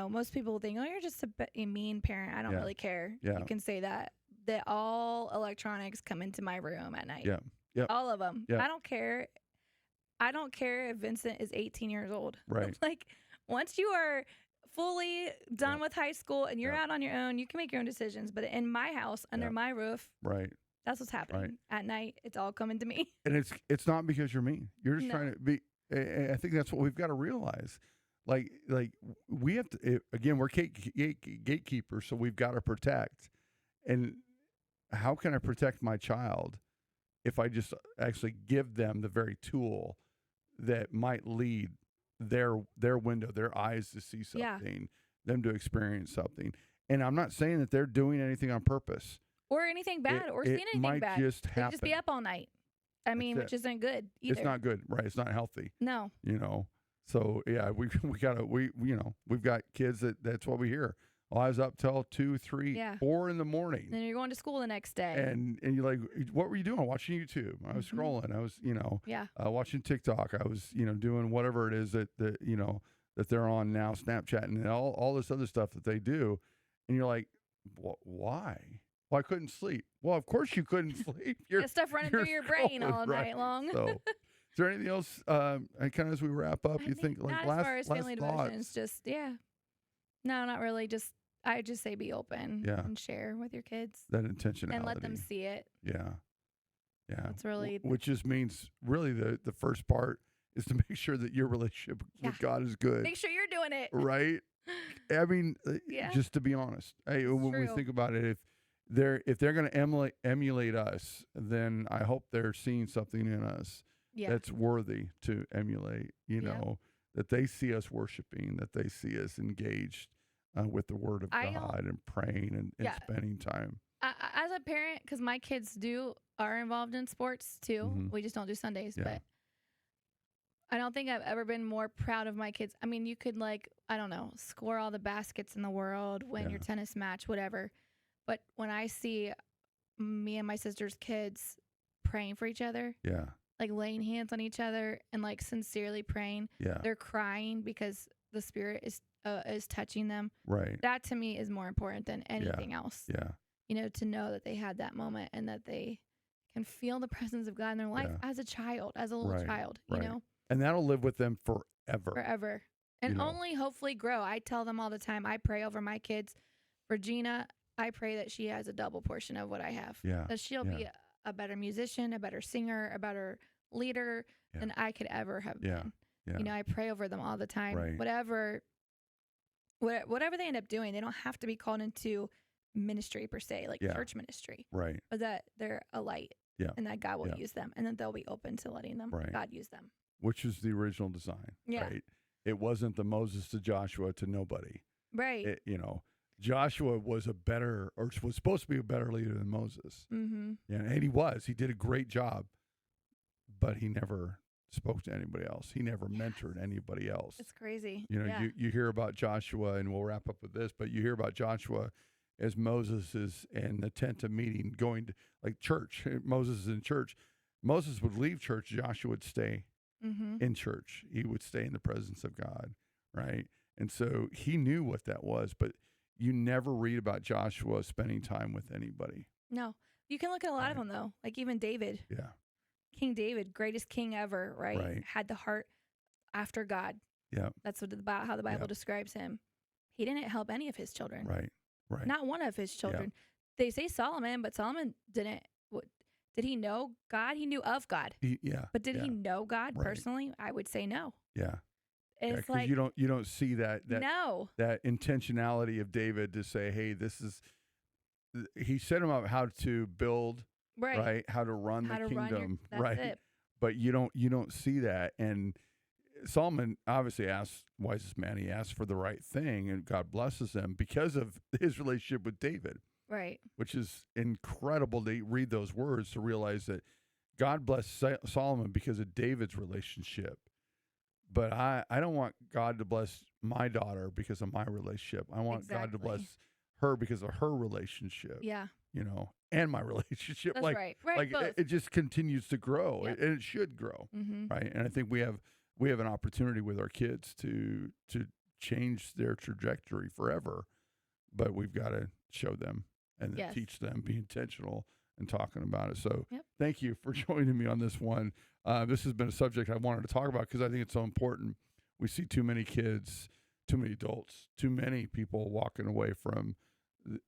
most people think, oh, you're just a mean parent. I don't really care. You can say that all electronics come into my room at night. All of them. I don't care. I don't care if Vincent is 18 years old. Right. Like, once you are fully done with high school and you're out on your own, you can make your own decisions. But in my house, under my roof, that's what's happening. At night, it's all coming to me. And it's not because you're mean. You're just trying to be. I think that's what we've got to realize. Like we have to. Again, we're gatekeepers, so we've got to protect. And how can I protect my child if I just actually give them the very tool that might lead their window, their eyes to see something, them to experience something? And I'm not saying that they're doing anything on purpose or anything bad or seeing anything might bad. Just happen. They just be up all night. I mean, which isn't good either. It's not good, right? It's not healthy. No. So yeah, we've got kids that's what we hear. Well, I was up till 2, 3, 4 in the morning. And you're going to school the next day. And you're like, what were you doing? Watching YouTube. I was scrolling. I was, watching TikTok. I was, doing whatever it is that they're on now, Snapchat and all this other stuff that they do. And you're like, why? Well, I couldn't sleep. Well, of course you couldn't sleep. There's stuff running through your brain all night long. So, is there anything else, kind of as we wrap up, you think like not as far as family devotions, just, no, not really. I just say be open and share with your kids. That intentionality. And let them see it. Yeah. That's really. Which just means really the first part is to make sure that your relationship with God is good. Make sure you're doing it. Right? I mean, just to be honest, when we think about it, if they're going to emulate us, then I hope they're seeing something in us that's worthy to emulate, that they see us worshiping, that they see us engaged with the Word of God and praying and spending time. As a parent, because my kids are involved in sports too. We just don't do Sundays, but I don't think I've ever been more proud of my kids. I mean, you could score all the baskets in the world, win your tennis match, whatever. But when I see me and my sister's kids praying for each other, like laying hands on each other and like sincerely praying, they're crying because the Spirit is touching them. Right. That to me is more important than anything else. Yeah. To know that they had that moment and that they can feel the presence of God in their life as a child, as a little child, you know. And that'll live with them forever. Forever. And only hopefully grow. I tell them all the time, I pray over my kids. Regina, I pray that she has a double portion of what I have. Yeah. That she'll be a better musician, a better singer, a better leader than I could ever have been. Yeah. I pray over them all the time. Right. Whatever they end up doing, they don't have to be called into ministry per se, like church ministry. Right. But that they're a light. Yeah. And that God will use them. And that they'll be open to letting them God use them. Which is the original design. Yeah. Right. It wasn't the Moses to Joshua to nobody. Right. Joshua was was supposed to be a better leader than Moses. Mm-hmm. Yeah, and he was. He did a great job, but he never spoke to anybody else. He never mentored anybody else. It's crazy. You hear about Joshua, and we'll wrap up with this, but you hear about Joshua as Moses is in the tent of meeting, going to like church. Moses is in church. Moses would leave church. Joshua would stay in church. He would stay in the presence of God, right? And so he knew what that was, but you never read about Joshua spending time with anybody. No. You can look at a lot of them, though. Like even David. Yeah. King David, greatest king ever, right? Had the heart after God. Yeah. That's how the Bible describes him. He didn't help any of his children. Right. Not one of his children. Yeah. They say Solomon, but Solomon didn't. Did he know God? He knew of God. But did he know God personally? I would say no. Yeah. It's like you don't see that intentionality of David to say, hey, he set him up how to build, right? How to run the kingdom, right? It. But you don't see that. And Solomon obviously asked, wisest man, he asked for the right thing, and God blesses him because of his relationship with David. Right. Which is incredible to read those words to realize that God blessed Solomon because of David's relationship. But I don't want God to bless my daughter because of my relationship. I want God to bless Exactly. her because of her relationship, Yeah. and my relationship. That's Like, right. Right. like Both. it just continues to grow, Yep. and it should grow, Mm-hmm. right? And I think we have an opportunity with our kids to change their trajectory forever, but we've got to show them and then Yes. teach them, be intentional and talking about it. So Yep. thank you for joining me on this one. This has been a subject I wanted to talk about because I think it's so important. We see too many kids, too many adults, too many people walking away from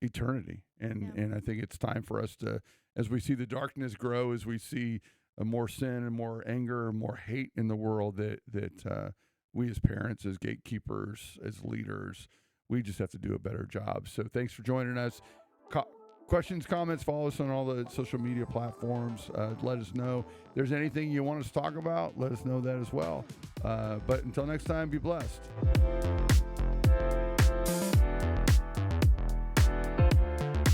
eternity. And I think it's time for us to, as we see the darkness grow, as we see more sin and more anger, more hate in the world, that we as parents, as gatekeepers, as leaders, we just have to do a better job. So thanks for joining us. Questions, comments, follow us on all the social media platforms. Let us know if there's anything you want us to talk about. Let us know that as well. But until next time, be blessed.